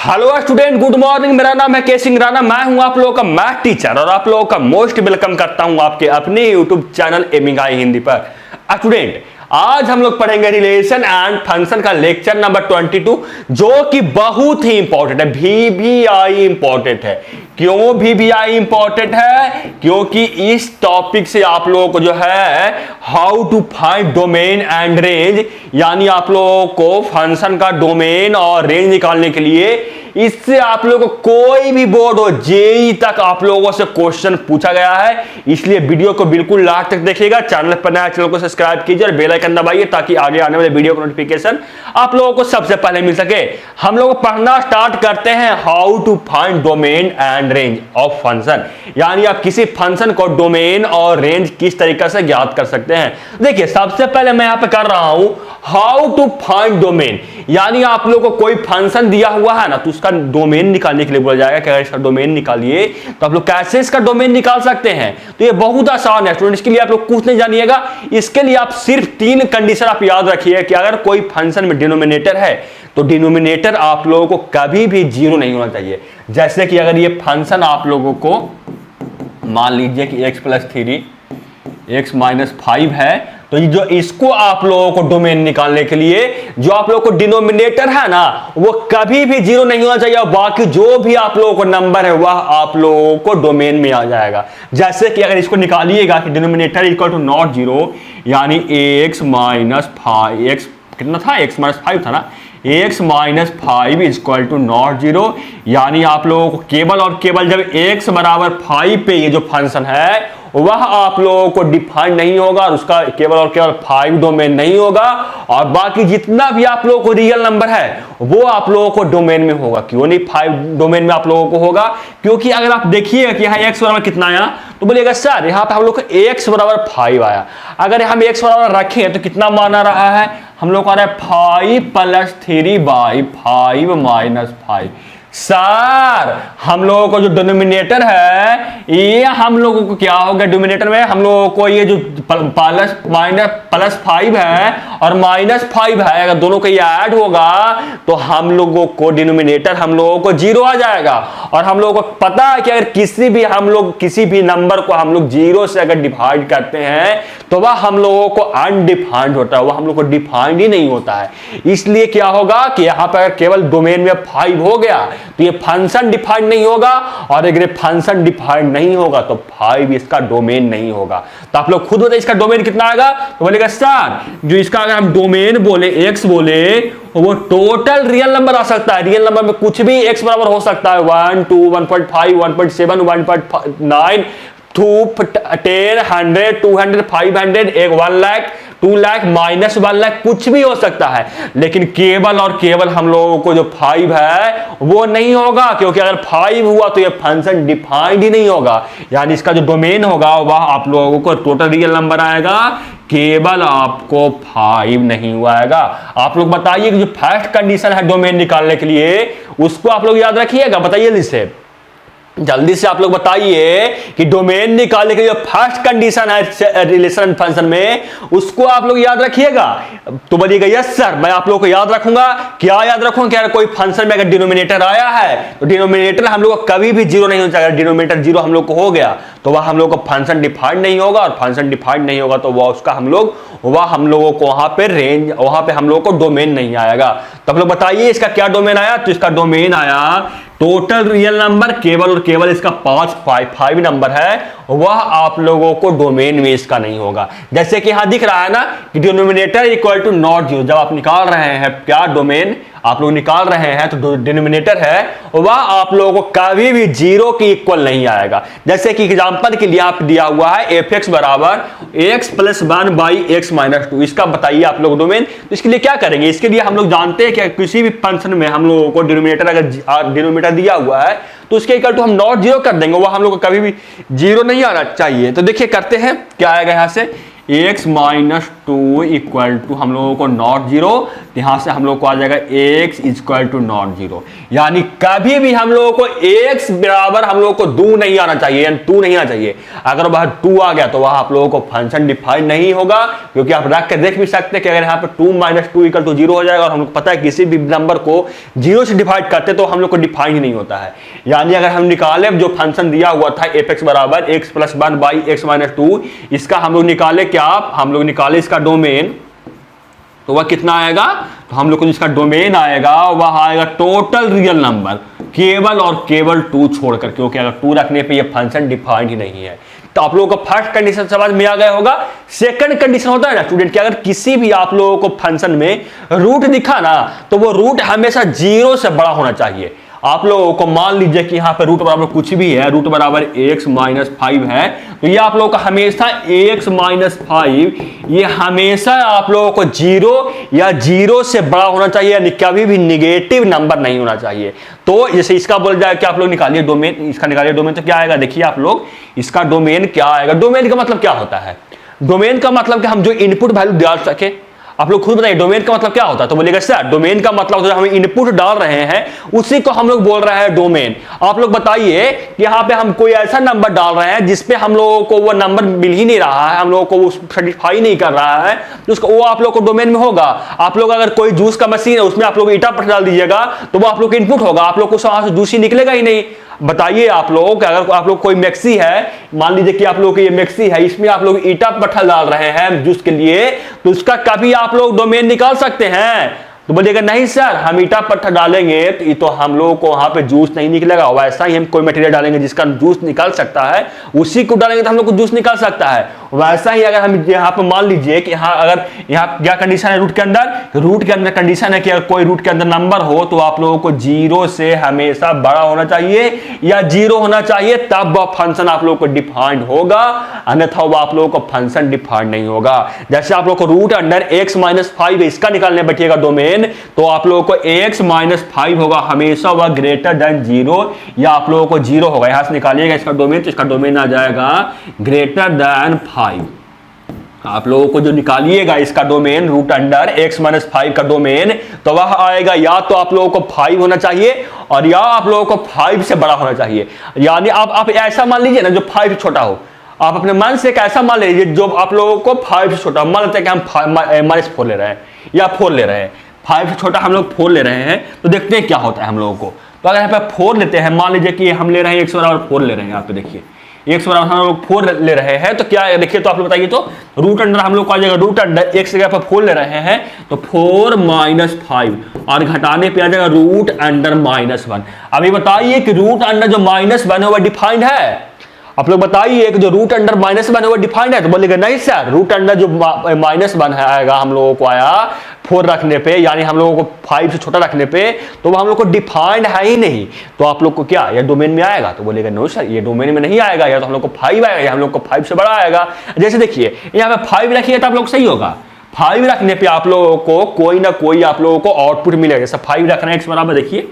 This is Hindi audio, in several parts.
Hello student, good morning. मेरा नाम है के सिंह राणा। मैं हूं आप लोगों का मैथ टीचर और आप लोगों का मोस्ट वेलकम करता हूं आपके अपने यूट्यूब चैनल एमिंग आई हिंदी पर। स्टूडेंट, आज हम लोग पढ़ेंगे रिलेशन एंड फंक्शन का लेक्चर नंबर 22, जो कि बहुत ही इंपॉर्टेंट है। VBI इंपॉर्टेंट है। क्यों VBI इंपॉर्टेंट है? क्योंकि इस टॉपिक से आप लोगों को जो है how to find domain and range, यानी आप लोगों को फंक्शन का डोमेन और रेंज निकालने के लिए इससे आप लोगों को कोई भी बोर्ड हो, जेई तक आप लोगों से क्वेश्चन पूछा गया है। इसलिए वीडियो को बिल्कुल लास्ट तक देखिएगा। चैनल पर नया, चैनल को सब्सक्राइब कीजिए और बेल आइकन दबाइए ताकि आगे आने वाले वीडियो का नोटिफिकेशन आप लोगों को सबसे पहले मिल सके। हम लोग पढ़ना स्टार्ट करते हैं how to find domain and range of function, यानी आप किसी फंक्शन को डोमेन और रेंज किस तरीके से ज्ञात कर सकते हैं। देखिए, सबसे पहले मैं यहां पे कर रहा हूं हाउ टू फाइंड डोमेन, यानी आप लोगों को कोई फंक्शन दिया हुआ है ना, तो उसका डोमेन निकालने के लिए बोला जाएगा कि अगर इसका डोमेन निकालिए तो आप लोग कैसे इसका डोमेन निकाल सकते हैं। तो ये बहुत आसान है स्टूडेंट, इसके लिए आप लोग कुछ नहीं जानिएगा। इसके लिए आप सिर्फ 3 कंडीशन आप याद रखिए कि अगर कोई फंक्शन में डिनोमिनेटर है तो डिनोमिनेटर आप लोगों को कभी भी 0 नहीं होना चाहिए। जैसे कि अगर ये फंक्शन आप लोगों को मान लीजिए कि x+3 x-5 है, तो जो इसको आप लोगों को डोमेन निकालने के लिए जो आप लोगों को डिनोमिनेटर है ना, वो कभी भी 0 नहीं होना चाहिए और बाकी जो भी आप लोगों को नंबर है वह आप लोगों को डोमेन में आ जाएगा। जैसे कि अगर इसको निकालिएगा कि डिनोमिनेटर इक्वल टू नॉट 0, यानी x-5 x कितना था, x-5 था ना, x-5 इक्वल टू नॉट 0, यानी आप लोगों को केवल और केवल जब x बराबर 5 पे ये जो फंक्शन है वह आप लोगों को डिफाइन नहीं होगा और उसका केवल और केवल 5 डोमेन नहीं होगा, और बाकी जितना भी आप लोगों को रियल नंबर है वो आप लोगों को डोमेन में होगा। क्यों नहीं 5 डोमेन में आप लोगों को होगा? क्योंकि अगर आप देखिएगा कि यहाँ x बराबर कितना आया, तो बोलिएगा सर यहाँ पे हम लोग को x बराबर 5 आया। अगर हम x बराबर रखें तो कितना मान आ रहा है, हम लोग आ रहा है 5+3/5 सर हम लोगों को जो डिनोमिनेटर है ये हम लोगों को क्या होगा, डिनोमिनेटर में हम लोगों को ये जो +5 है और -5 है, अगर दोनों का ये ऐड होगा तो हम लोगों को डिनोमिनेटर हम लोगों को 0 आ जाएगा। और हम लोगों को पता है कि अगर किसी भी नंबर को हम लोग 0 से अगर डिवाइड करते हैं तो वह हम लोगों को अनडिफाइंड होता है, वह हम लोग को डिफाइंड ही नहीं होता है। इसलिए क्या होगा कि यहां पर केवल डोमेन में 5 हो गया तो ये फंक्शन डिफाइंड नहीं होगा, और अगर फंक्शन डिफाइंड नहीं होगा तो 5 इसका डोमेन नहीं होगा। तो आप लोग खुद बताइए इसका डोमेन कितना आएगा, तो बोलेगा सर जो इसका अगर हम डोमेन बोले x बोले वो टोटल रियल नंबर आ सकता है। रियल नंबर में कुछ भी x बराबर हो सकता है, 1 2 1.5 1.7 1.9 2 10 100 200 500 1 लाख 2 लाख -1 लाख कुछ भी हो सकता है, लेकिन केवल और केवल हम लोगों को जो 5 है वो नहीं होगा। क्योंकि अगर 5 हुआ तो ये फंक्शन डिफाइंड ही नहीं होगा, यानी इसका जो डोमेन होगा वह आप लोगों को टोटल रियल नंबर आएगा, केवल आपको 5 नहीं हुआ आएगा। आप लोग बताइए कि जो फर्स्ट कंडीशन है डोमेन निकालने के लिए उसको आप लोग याद रखिएगा। बताइए जल्दी से आप लोग बताइए कि डोमेन निकालने के लिए फर्स्ट कंडीशन है रिलेशन फंक्शन में, उसको आप लोग याद रखिएगा। तो बोलिएगा यस सर, मैं आप लोगों को याद रखूंगा। क्या याद रखूंगा कि अगर कोई फंक्शन में अगर डिनोमिनेटर आया है तो डिनोमिनेटर हम लोग को कभी भी 0 नहीं होना चाहिए। अगर डिनोमिनेटर 0 हम लोग को हो गया तो वह हम लोग को फंक्शन डिफाइंड नहीं होगा, और फंक्शन डिफाइंड नहीं होगा तो वह हम लोगों को वहां पे रेंज, वहां पे हम लोगों को डोमेन नहीं आएगा। तो आप लोग बताइए इसका क्या डोमेन आया, तो इसका डोमेन आया टोटल रियल नंबर, केवल और केवल इसका 5 नंबर है वह आप लोगों को डोमेन में इसका नहीं होगा। जैसे कि यहां दिख रहा है ना कि डिनोमिनेटर इक्वल टू नॉट 0, जब आप निकाल रहे हैं क्या डोमेन आप लोग निकाल रहे हैं तो डिनोमिनेटर है वह आप लोगों को कभी भी 0 के इक्वल नहीं आएगा। जैसे कि एग्जांपल के लिए आप दिया हुआ है f(x) बराबर x+1/x-2, इसका बताइए आप लोग डोमेन। तो इसके लिए क्या करेंगे, इसके लिए हम लोग जानते हैं कि किसी भी फंक्शन में हम लोगों को डिनोमिनेटर अगर डिनोमिनेटर दिया हुआ है तो उसके इक्वल टू हम नॉट 0 कर देंगे, वह हम लोग को कभी भी 0 नहीं आना चाहिए। तो देखिए करते हैं क्या आएगा, यहां से x minus two equal to हम लोगों को नॉट जीरो, यहां से हम लोग को आ जाएगा x equal to not zero. यानी कभी भी हम लोगों को x बराबर हम लोगों को 2 नहीं आना चाहिए, यानी 2 नहीं आना चाहिए। अगर वह 2 आ गया तो वह आप लोगों को फंक्शन डिफाइन नहीं होगा, क्योंकि आप रख के देख भी सकते हैं कि अगर यहाँ पे 2 minus two equal to zero हो जाएगा, और हमको पता है किसी भी नंबर को 0 से डिवाइड करते तो हम लोग को डिफाइन ही नहीं होता है। यानी अगर हम निकाले जो फंक्शन दिया हुआ था f(x) बराबर x plus 1 by x minus to, इसका हम लोग निकाले क्या, हम लोग निकाले इसका डोमेन, तो वह कितना आएगा, तो हम लोग को जिसका डोमेन आएगा वह आएगा टोटल रियल नंबर, केवल और केवल 2 छोड़कर, क्योंकि अगर 2 रखने पे ये फंक्शन डिफाइंड ही नहीं है। तो आप लोगों को फर्स्ट कंडीशन समझ में आ गया होगा। सेकंड कंडीशन होता है ना स्टूडेंट कि अगर किसी भी आप लोगों को फंक्शन में रूट दिखा ना, तो वो रूट हमेशा 0 से बड़ा होना चाहिए। आप लोगों को मान लीजिए कि यहाँ पे रूट बराबर कुछ भी है, रूट बराबर x माइनस 5 है, तो ये आप लोगों का हमेशा x माइनस 5 ये हमेशा आप लोगों को 0 या 0 से बड़ा होना चाहिए, यानी कभी भी निगेटिव नंबर नहीं होना चाहिए। तो जैसे इसका बोल जाए कि आप लोग निकालिए डोमेन, इसका निकालिए डोमेन, तो क्या आएगा देखिए आप लोग, इसका डोमेन क्या आएगा। डोमेन का मतलब क्या होता है, डोमेन का मतलब कि हम जो इनपुट वैल्यू डाल सके, आप लोग खुद बताइए डोमेन का मतलब क्या होता है। तो बोलेगा सर डोमेन का मतलब जो हम इनपुट डाल रहे हैं उसी को हम लोग बोल रहे हैं डोमेन। आप लोग बताइए कि यहाँ पे हम कोई ऐसा नंबर डाल रहे हैं जिसपे हम लोगों को वो नंबर मिल ही नहीं रहा है, हम लोगों को वो सेटिस्फाई नहीं कर रहा है, तो उसको वो आप लोग को डोमेन में होगा। आप लोग अगर कोई जूस का मशीन है उसमें आप लोग ईटा पत्थर डाल दीजिएगा तो वो आप लोग इनपुट होगा, आप लोग को वहां से जूस ही निकलेगा ही नहीं। बताइए आप लोग अगर आप लोग कोई मैक्सी है, मान लीजिए कि आप लोग ये मैक्सी है, इसमें आप लोग ईटा पत्थर डाल रहे हैं जूस के लिए, तो उसका कभी आप लोग डोमेन निकाल सकते हैं। तो बोलिएगा नहीं सर हम ईटा पत्थर डालेंगे तो हम लोगों को वहां पे जूस नहीं निकलेगा, वैसा ही हम कोई मटेरियल डालेंगे जिसका जूस निकाल सकता है उसी को डालेंगे तो हम लोग को जूस निकाल सकता है। वैसा ही अगर हम यहाँ पे मान लीजिए कि हाँ अगर यहाँ क्या कंडीशन है रूट के अंदर कंडीशन है कि अगर कोई रूट के अंदर नंबर हो तो आप लोगों को 0 से हमेशा बड़ा होना चाहिए या 0 होना चाहिए, तब वह फंक्शन आप लोगों को डिफाइंड होगा, अन्यथा वह आप लोगों को फंक्शन डिफाइंड नहीं होगा। जैसे आप लोग को रूट अंडर x माइनस 5 इसका निकालने बैठिएगा डोमेन, तो आप लोगों को x माइनस 5 होगा, हमेशा वह ग्रेटर देन 0 या आप लोगों को 0 होगा। यहां से निकालिएगा इसका डोमेन, तो इसका डोमेन आ जाएगा ग्रेटर देन 5। आप लोगों को जो निकालिएगा इसका domain root under x minus 5 का डोमेन, तो वह आएगा या तो आप लोगों को 5 होना चाहिए और या आप लोगों को 5 से बड़ा होना चाहिए। यानी आप ऐसा मान लीजिए ना जो 5 से छोटा हो, आप अपने मन से एक ऐसा मान लीजिए जो आप लोगों को 5 से छोटा, मान लेते हैं कि हम माइनस 4 ले रहे हैं या 4 ले रहे हैं, 5 से छोटा हम लोग 4 ले रहे हैं, तो देखते हैं क्या होता है हम लोगों को। तो अगर यहाँ पे 4 लेते हैं, मान लीजिए कि हम ले रहे हैं x बराबर 4 ले रहे हैं, यहाँ पे देखिए x बराबर हम लोग 4 ले रहे हैं, तो क्या है देखिए, तो आप लोग बताइए, तो रूट अंडर हम लोग को आ जाएगा, रूट अंडर x जगह पर 4 ले रहे हैं तो 4 माइनस 5 और घटाने पे आ जाएगा रूट अंडर माइनस 1। अभी बताइए कि रूट अंडर जो माइनस 1 है वह डिफाइंड है। आप लोग बताइए कि जो रूट अंडर माइनस 1 है वो डिफाइंड है, तो बोलेगा नहीं सर रूट अंडर जो माइनस 1 है आएगा हम लोगों को आया 4 रखने पे, यानी हम लोगों को 5 से छोटा रखने पे, तो वो हम लोग को डिफाइंड है ही नहीं। तो आप लोग को क्या ये डोमेन में आएगा, तो बोलेगा नो सर ये डोमेन में नहीं आएगा, या तो हम लोग को 5 आएगा या हम लोग को 5 से बड़ा आएगा। जैसे देखिए यहाँ पे 5 रखिए तो आप लोग सही होगा, 5 रखने पे आप लोगों को कोई ना कोई आप लोगों को आउटपुट मिलेगा। जैसे 5 रखना है x बराबर, देखिए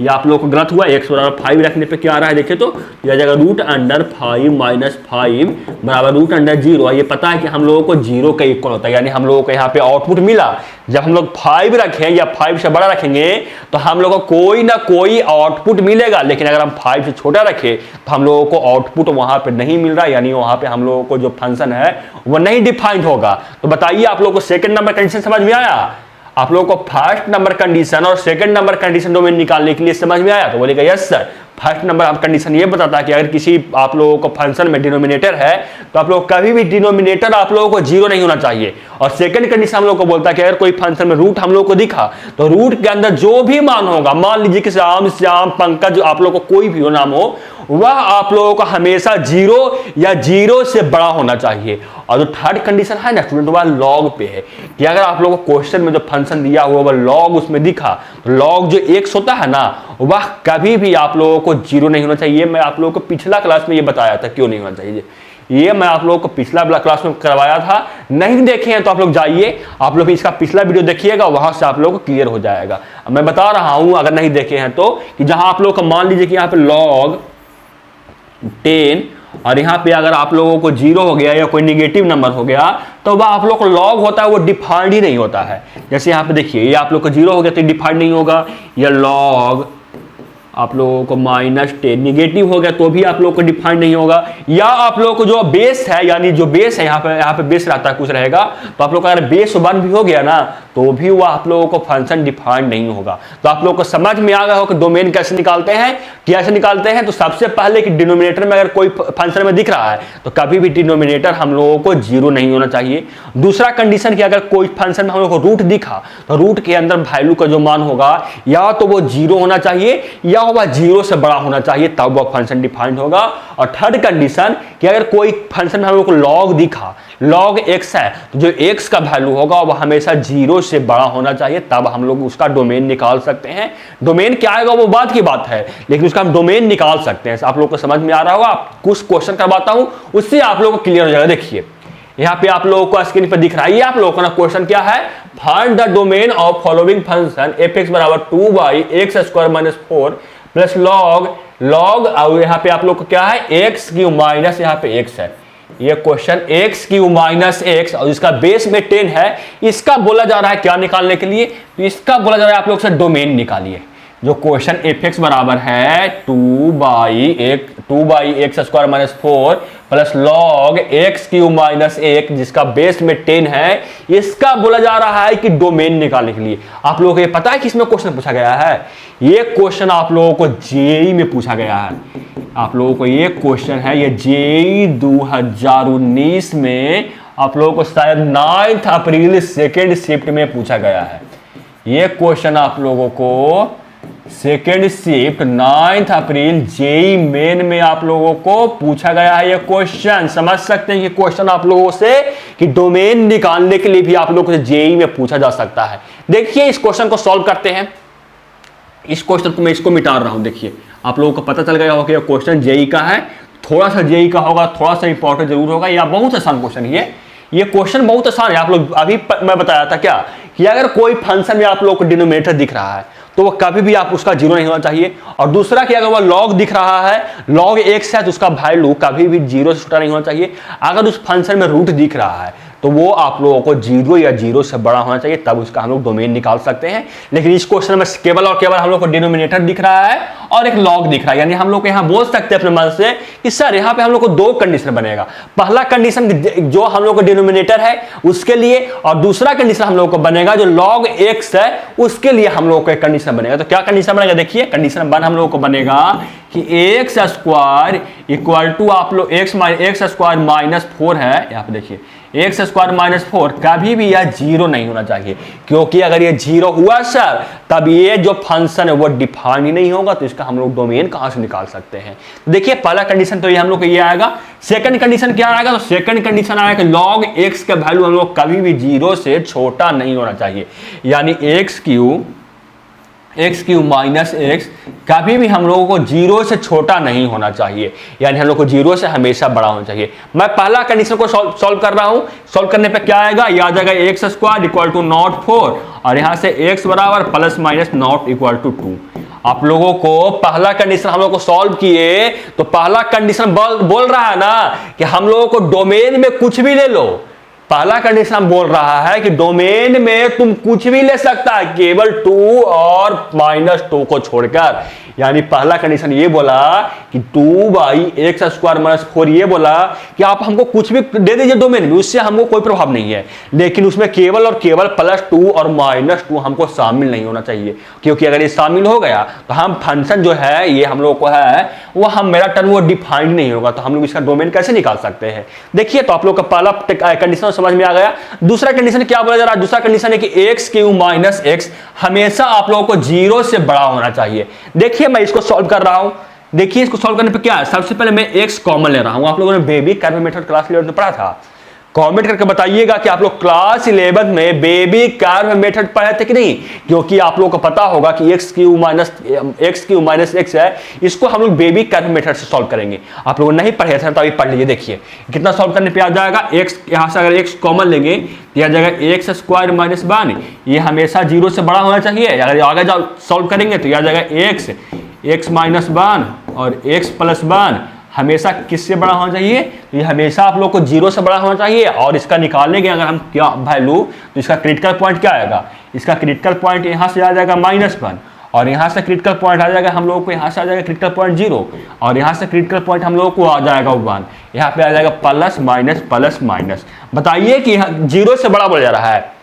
ये आप लोगों को गलत हुआ, x बराबर 5 रखने पे क्या आ रहा है देखिए, तो यह आ जाएगा रूट अंडर 5 माइनस 5 बराबर रूट अंडर 0। ये पता है कि हम लोगों को 0 का इक्वल होता है, यानी हम लोगों को यहाँ पे आउटपुट मिला। जब हम लोग 5 रखें या 5 से बड़ा रखेंगे तो हम लोगों को कोई ना कोई आउटपुट मिलेगा, लेकिन अगर हम 5 से छोटा रखें तो हम लोगों को आउटपुट वहां पे नहीं मिल रहा, यानी वहां पे हम लोगों को जो फंक्शन है वो नहीं डिफाइंड होगा। तो बताइए आप लोगों को सेकंड नंबर कंडीशन समझ में आया? आप लोगों को फर्स्ट नंबर कंडीशन और सेकंड नंबर कंडीशन डोमेन निकालने के लिए समझ में आया? तो बोलेगा yes sir. First number condition ये बताता है कि अगर किसी आप लोगों को फंक्शन में डिनोमिनेटर है तो आप लोग कभी भी डिनोमिनेटर आप लोगों को 0 नहीं होना चाहिए। और सेकंड कंडीशन हम लोग को बोलता है कि अगर कोई फंक्शन में रूट हम लोग को दिखा तो रूट के अंदर जो भी मान होगा, मान लीजिए कि राम श्याम पंकज आप लोग को कोई भी हो नाम हो, वह आप लोगों को हमेशा 0 या 0 से बड़ा होना चाहिए। और जो थर्ड कंडीशन है ना स्टूडेंट, वह लॉग पे है कि अगर आप लोगों को क्वेश्चन में जो फंक्शन दिया हुआ वह लॉग उसमें दिखा, तो लॉग जो x होता है ना वह कभी भी आप लोगों को 0 नहीं होना चाहिए। मैं आप लोगों को पिछला क्लास में ये बताया था क्यों नहीं होना चाहिए, ये मैं आप लोगों को पिछला क्लास में करवाया था। नहीं देखे हैं तो आप लोग जाइए, आप लोग इसका पिछला वीडियो देखिएगा, वहां से आप लोगों को क्लियर हो जाएगा। मैं बता रहा हूं अगर नहीं देखे हैं तो, कि जहां आप लोग को मान लीजिए कि यहाँ पे लॉग 10 और यहाँ पे अगर आप लोगों को 0 हो गया या कोई निगेटिव नंबर हो गया तो वह आप लोग को लॉग होता है वो डिफाइंड ही नहीं होता है। जैसे यहाँ पे देखिए ये आप लोग को 0 हो गया तो डिफाइंड नहीं होगा, या लॉग आप लोगों को -10 निगेटिव हो गया तो भी आप लोगों को डिफाइंड नहीं होगा, या आप लोगों को जो बेस है, यानी जो बेस है यहाँ पे बेस रहता है कुछ रहेगा, तो आप लोग का अगर बेस 1 भी हो गया ना तो भी वो आप लोगों को फंक्शन डिफाइंड नहीं होगा। तो आप लोगों को समझ में आ गया हो कि डोमेन कैसे निकालते हैं, कैसे निकालते हैं। तो सबसे पहले कि डिनोमिनेटर में अगर कोई फंक्शन में दिख रहा है तो कभी भी डिनोमिनेटर हम लोगों को 0 नहीं होना चाहिए। दूसरा कंडीशन कि अगर कोई फंक्शन में हम लोग को रूट दिखा तो रूट के अंदर वैल्यू का जो मान होगा या तो वो 0 होना चाहिए या वह 0 से बड़ा होना चाहिए, तब वह फंक्शन डिफाइंड होगा। और थर्ड कंडीशन कि अगर कोई फंक्शन में हम लोग को लॉग दिखा, लॉग x है तो जो x का वैल्यू होगा वह हमेशा 0 से बड़ा होना चाहिए, तब हम लोग उसका डोमेन निकाल सकते हैं। डोमेन क्या आएगा वो बात की बात है, लेकिन उसका हम डोमेन निकाल सकते हैं। आप लोग को समझ में आ रहा होगा। कुछ क्वेश्चन करवाता हूं उससे आप लोगों को क्लियर हो जाएगा। देखिए यहाँ पे आप लोगों को स्क्रीन पर दिख रहा है, ये आप लोगों का क्वेश्चन क्या है, find the domain of following function f(x) = 2x² - 4 plus log और यहाँ पे आप लोग को क्या है x³ माइनस यहाँ पे x है। ये क्वेश्चन x³ - x और इसका बेस में 10 है। इसका बोला जा रहा है क्या निकालने के लिए, तो इसका बोला जा रहा है आप लोग से डोमेन निकालिए। जो क्वेश्चन f(x) बराबर है 2x² - 4 प्लस लॉग x³ - 1 जिसका बेस में 10 है, इसका बोला जा रहा है कि डोमेन निकालने के लिए। आप लोगों को ये पता है कि इसमें क्वेश्चन पूछा गया है, ये क्वेश्चन आप लोगों को जेईई में पूछा गया है। आप लोगों को ये क्वेश्चन है, ये जेईई 2019 में आप लोगों को शायद 9 अप्रैल सेकेंड शिफ्ट में पूछा गया है। ये क्वेश्चन आप लोगों को सेकेंड शिफ्ट 9 अप्रैल जेईई मेन में आप लोगों को पूछा गया है। ये क्वेश्चन समझ सकते हैं कि क्वेश्चन आप लोगों से कि डोमेन निकालने के लिए भी आप लोगों से जेईई में पूछा जा सकता है। देखिए इस क्वेश्चन को सॉल्व करते हैं। इस क्वेश्चन को मैं इसको मिटा रहा हूं। देखिए आप लोगों को पता चल गया होगा कि क्वेश्चन जेईई का है, थोड़ा सा जेईई का होगा, थोड़ा सा इंपॉर्टेंट जरूर होगा, या बहुत आसान क्वेश्चन है। ये क्वेश्चन बहुत आसान है। आप लोग अभी मैं बताया था क्या कि अगर कोई फंक्शन में आप लोगों को डिनोमिनेटर दिख रहा है तो वो कभी भी आप उसका 0 नहीं होना चाहिए। और दूसरा कि अगर वो लॉग दिख रहा है, लॉग x है तो उसका वैल्यू कभी भी 0 से छोटा नहीं होना चाहिए। अगर उस फंक्शन में रूट दिख रहा है तो वो आप लोगों को 0 या 0 से बड़ा होना चाहिए, तब उसका हम लोग डोमेन निकाल सकते हैं। लेकिन इस क्वेश्चन में केवल और केवल हम लोग को डिनोमिनेटर दिख रहा है और एक लॉग दिख रहा है, यानी हम लोग यहाँ बोल सकते हैं अपने मन से कि सर यहाँ पे हम लोग को 2 कंडीशन बनेगा। पहला कंडीशन जो हम लोग को डिनोमिनेटर है उसके लिए, और दूसरा कंडीशन हम लोग को बनेगा जो लॉग x है उसके लिए हम लोग को एक कंडीशन बनेगा। तो क्या कंडीशन बनेगा, देखिए कंडीशन 1 हम लोग को बनेगा कि x² = आप लोग x² - 4 है। यहाँ पे देखिए x² - 4 कभी भी यह 0 नहीं होना चाहिए, क्योंकि अगर ये 0 हुआ सर तब ये जो फंक्शन है वो डिफाइन ही नहीं होगा, तो इसका हम लोग डोमेन कहां से निकाल सकते हैं। देखिए पहला कंडीशन तो ये हम लोग को ये आएगा। सेकंड कंडीशन क्या आएगा, तो सेकंड कंडीशन आएगा कि लॉग x का वैल्यू हम लोग कभी भी 0 से छोटा नहीं होना चाहिए, यानी x³ - x कभी भी हम लोगों को 0 से छोटा नहीं होना चाहिए, यानी हम लोग को 0 से हमेशा बड़ा होना चाहिए। मैं पहला कंडीशन को सॉल्व कर रहा हूं। सॉल्व करने पे क्या आएगा, ये आ जाएगा x² = not 4 और यहां से x बराबर ± not = 2। आप लोगों को पहला कंडीशन हम लोग को सॉल्व किए तो पहला कंडीशन बोल रहा है ना कि हम लोगों को डोमेन में कुछ भी ले लो। पहला कंडीशन बोल रहा है कि डोमेन में तुम कुछ भी ले सकता है केवल 2 और -2 को छोड़कर, यानी पहला कंडीशन ये बोला कि 2/x² - 4 ये बोला कि आप हमको कुछ भी दे दीजिए डोमेन में, उससे हमको कोई प्रभाव नहीं है, लेकिन उसमें केवल और केवल +2 और -2 हमको शामिल नहीं होना चाहिए, क्योंकि अगर ये शामिल हो गया तो हम फंक्शन जो है ये हम लोग को है वो हम मेरा टर्म वो डिफाइंड नहीं होगा, तो हम लोग इसका डोमेन कैसे निकाल सकते हैं। देखिए तो आप लोग का पहला कंडीशन समझ में आ गया। दूसरा कंडीशन क्या बोला जा रहा है, दूसरा कंडीशन है कि x³ - x हमेशा आप लोगों को 0 से बड़ा होना चाहिए। देखिए मैं इसको सॉल्व कर रहा हूं। देखिए इसको सॉल्व करने पे क्या है, सबसे पहले मैं x कॉमन ले रहा हूं। आप लोगों ने बेबी कर्व मेथड क्लास 11 में पढ़ा था, कमेंट करके बताइएगा कि आप लोग क्लास 11 में बेबी कर्व मेथड पढ़े थे कि नहीं, क्योंकि आप लोगों को पता होगा कि x³ - x है, इसको हम लोग बेबी कर्व मेथड से सॉल्व करेंगे। आप लोग नहीं पढ़े थे तो अभी पढ़ लीजिए। देखिए कितना सॉल्व करने पे आ जाएगा, x यहां से अगर x कॉमन लेंगे तो आ जाएगा x² - 1, ये हमेशा 0 से बड़ा होना चाहिए। अगर आगे सॉल्व करेंगे तो आ जाएगा x - 1 और x + 1 हमेशा किससे बड़ा होना चाहिए, तो ये हमेशा आप लोग को 0 से बड़ा होना चाहिए। और इसका निकालने के अगर हम क्या वैल्यू, तो इसका क्रिटिकल पॉइंट क्या आएगा, इसका क्रिटिकल पॉइंट यहाँ से आ जाएगा -1, और यहाँ से क्रिटिकल पॉइंट आ जाएगा हम लोगों को, यहाँ से आ जाएगा क्रिटिकल पॉइंट 0, और यहाँ से क्रिटिकल पॉइंट हम लोगों को आ जाएगा 1, यहाँ पे आ जाएगा प्लस माइनस प्लस माइनस। बताइए कि 0 से बड़ा बोला जा रहा है,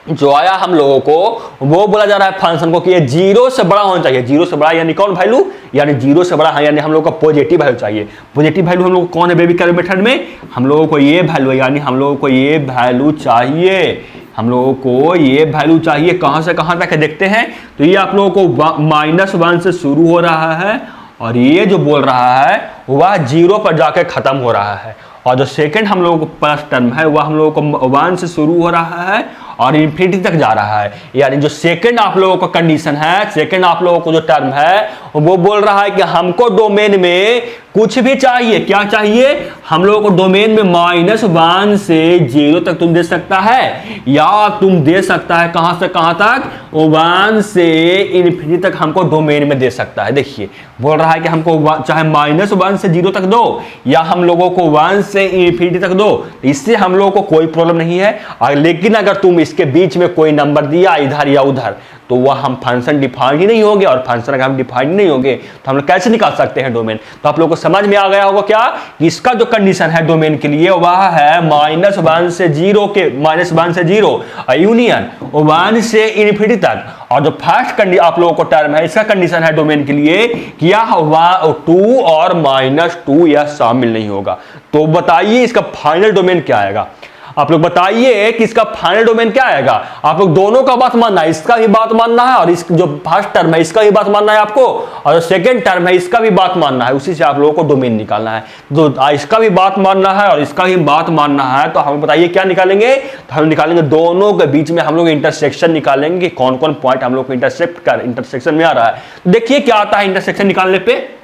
जो आया हम लोगों को वो बोला जा रहा है फंक्शन को कि ये 0 से बड़ा होना चाहिए। 0 से बड़ा यानी कौन वैल्यू, यानी 0 से बड़ा है, यानी हम लोग का पॉजिटिव वैल्यू चाहिए। पॉजिटिव वैल्यू हम लोग को कौन है बेबी कर्व मेथड में, हम लोगों को ये वैल्यू, यानी हम लोगों को ये वैल्यू चाहिए, हम लोगों को ये वैल्यू चाहिए। कहां से कहां तक देखते हैं, तो ये आप लोगों को -1 से शुरू हो रहा है, और ये जो बोल रहा है वह 0 पर जाकर खत्म हो रहा है, और जो सेकंड हम लोगों को प्लस टर्म है वह हम लोगों को 1 से शुरू हो रहा है और इन्फिनिटी तक जा रहा है। यानी जो सेकंड आप लोगों का कंडीशन है, सेकंड आप लोगों को जो टर्म है वो बोल रहा है कि हमको डोमेन में कुछ भी चाहिए, क्या चाहिए, हम लोगों को डोमेन में -1 से 0 तक तुम दे सकता है, या तुम दे सकता है कहां से कहां तक, 1 से इन्फिनिटी तक हमको डोमेन में दे सकता है। देखिए बोल रहा है कि हमको चाहे -1 से 0 तक दो, या हम लोगों को 1 से इन्फिनिटी तक दो, इससे हम लोगों को कोई प्रॉब्लम नहीं है। लेकिन अगर तुम इसके बीच में कोई नंबर दिया इधर या उधर, तो वह हम फंक्शन डिफाइन ही नहीं होंगे, और फंक्शन अगर हम डिफाइन नहीं होंगे तो हम लोग कैसे निकाल सकते हैं डोमेन। तो आप लोगों को समझ में आ गया होगा क्या, कि इसका जो कंडीशन है डोमेन के लिए वह है -1 से 0 के -1 से 0 यूनियन 1 से इन्फिनिटी तक। और जो फर्स्ट कंडीशन आप लोगों को टर्म है, इसका कंडीशन है डोमेन के लिए कि यह 2 और -2 यह शामिल नहीं होगा। तो बताइए इसका फाइनल डोमेन क्या आएगा, आप लोग बताइए कि इसका फाइनल डोमेन क्या आएगा। आप लोग दोनों का बात मानना है, इसका भी बात मानना है, और इस जो फर्स्ट टर्म है इसका भी बात मानना है आपको, और जो सेकंड टर्म है इसका भी बात मानना है, उसी से आप लोगों को डोमेन निकालना है। तो इसका भी बात मानना है और इसका भी बात मानना है, तो हमें बताइए क्या निकालेंगे, तो हम निकालेंगे दोनों के बीच में हम लोग इंटरसेक्शन निकालेंगे कि कौन कौन पॉइंट हम लोग को इंटरसेक्शन में आ रहा है। तो देखिए क्या आता है इंटरसेक्शन निकालने पे,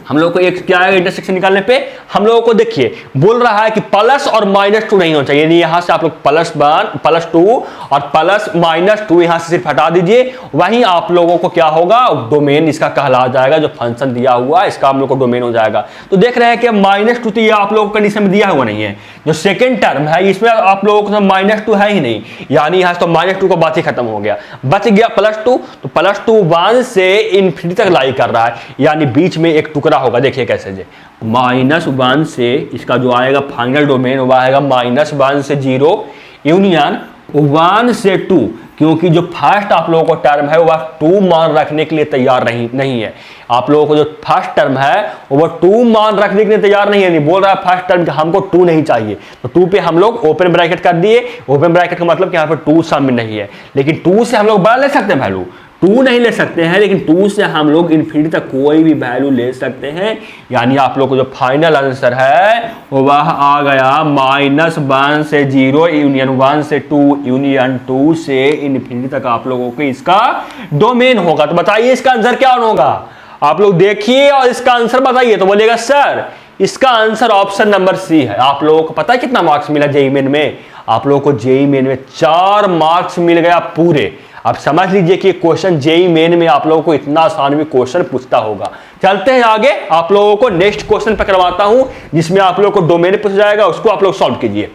हम लोग को एक क्या है इंटरसेक्शन निकालने पे, हम लोगों को देखिए बोल रहा है कि प्लस और -2 नहीं होना चाहिए, यानी यहां से आप लोग +2 और +-2 यहां से सिर्फ हटा दीजिए, वहीं आप लोगों को क्या होगा, डोमेन इसका कहला जाएगा। जो फंक्शन दिया हुआ है इसका हम लोग को डोमेन हो जाएगा। तो देख रहे हैं कि -2 तो ये आप लोगों को कंडीशन में दिया हुआ नहीं है, जो सेकंड टर्म है इसमें आप लोगों को -2 है ही नहीं, यानी यहां से तो -2 का बात ही खत्म हो गया, बच गया +2। तो +2 1 से इन्फिनिटी तक लाई कर रहा है, यानी बीच में एक टुकड़ा होगा। देखिए कैसे जे -1 से इसका जो आएगा फाइनल डोमेन वो आएगा -1 से 0 यूनियन 1 से 2, क्योंकि जो फर्स्ट आप लोगों को टर्म है वह 2 मान रखने के लिए तैयार नहीं है। आप लोगों को जो फर्स्ट टर्म है वो 2 मान रखने के लिए तैयार नहीं है, नहीं बोल रहा है फर्स्ट टर्म हमको 2 नहीं चाहिए, तो 2 पे हम लोग ओपन ब्रैकेट कर दिए। ओपन ब्रैकेट का मतलब कि यहाँ पे 2 शामिल नहीं है, लेकिन 2 से हम लोग बड़ा ले सकते हैं वैल्यू, 2 नहीं ले सकते हैं, लेकिन 2 से हम लोग इन्फिनिटी तक कोई भी वैल्यू ले सकते हैं। यानी आप लोग को जो फाइनल आंसर है वह आ गया -1 से 0 यूनियन 1 से 2 यूनियन 2 से इन्फिनिटी तक आप लोगों को इसका डोमेन होगा। तो बताइए इसका आंसर क्या होगा, आप लोग देखिए और इसका आंसर बताइए। तो बोलेगा सर इसका आंसर ऑप्शन नंबर सी है। आप लोगों को पता है कितना मार्क्स मिला जेईई मेन में, आप लोगों को जेईई मेन में 4 मार्क्स मिल गया पूरे। आप समझ लीजिए कि क्वेश्चन जेईई मेन में आप लोगों को इतना आसान भी क्वेश्चन पूछता होगा। चलते हैं आगे, आप लोगों को नेक्स्ट क्वेश्चन पे करवाता हूं जिसमें आप लोगों को डोमेन पूछा जाएगा, उसको आप लोग सॉल्व कीजिए।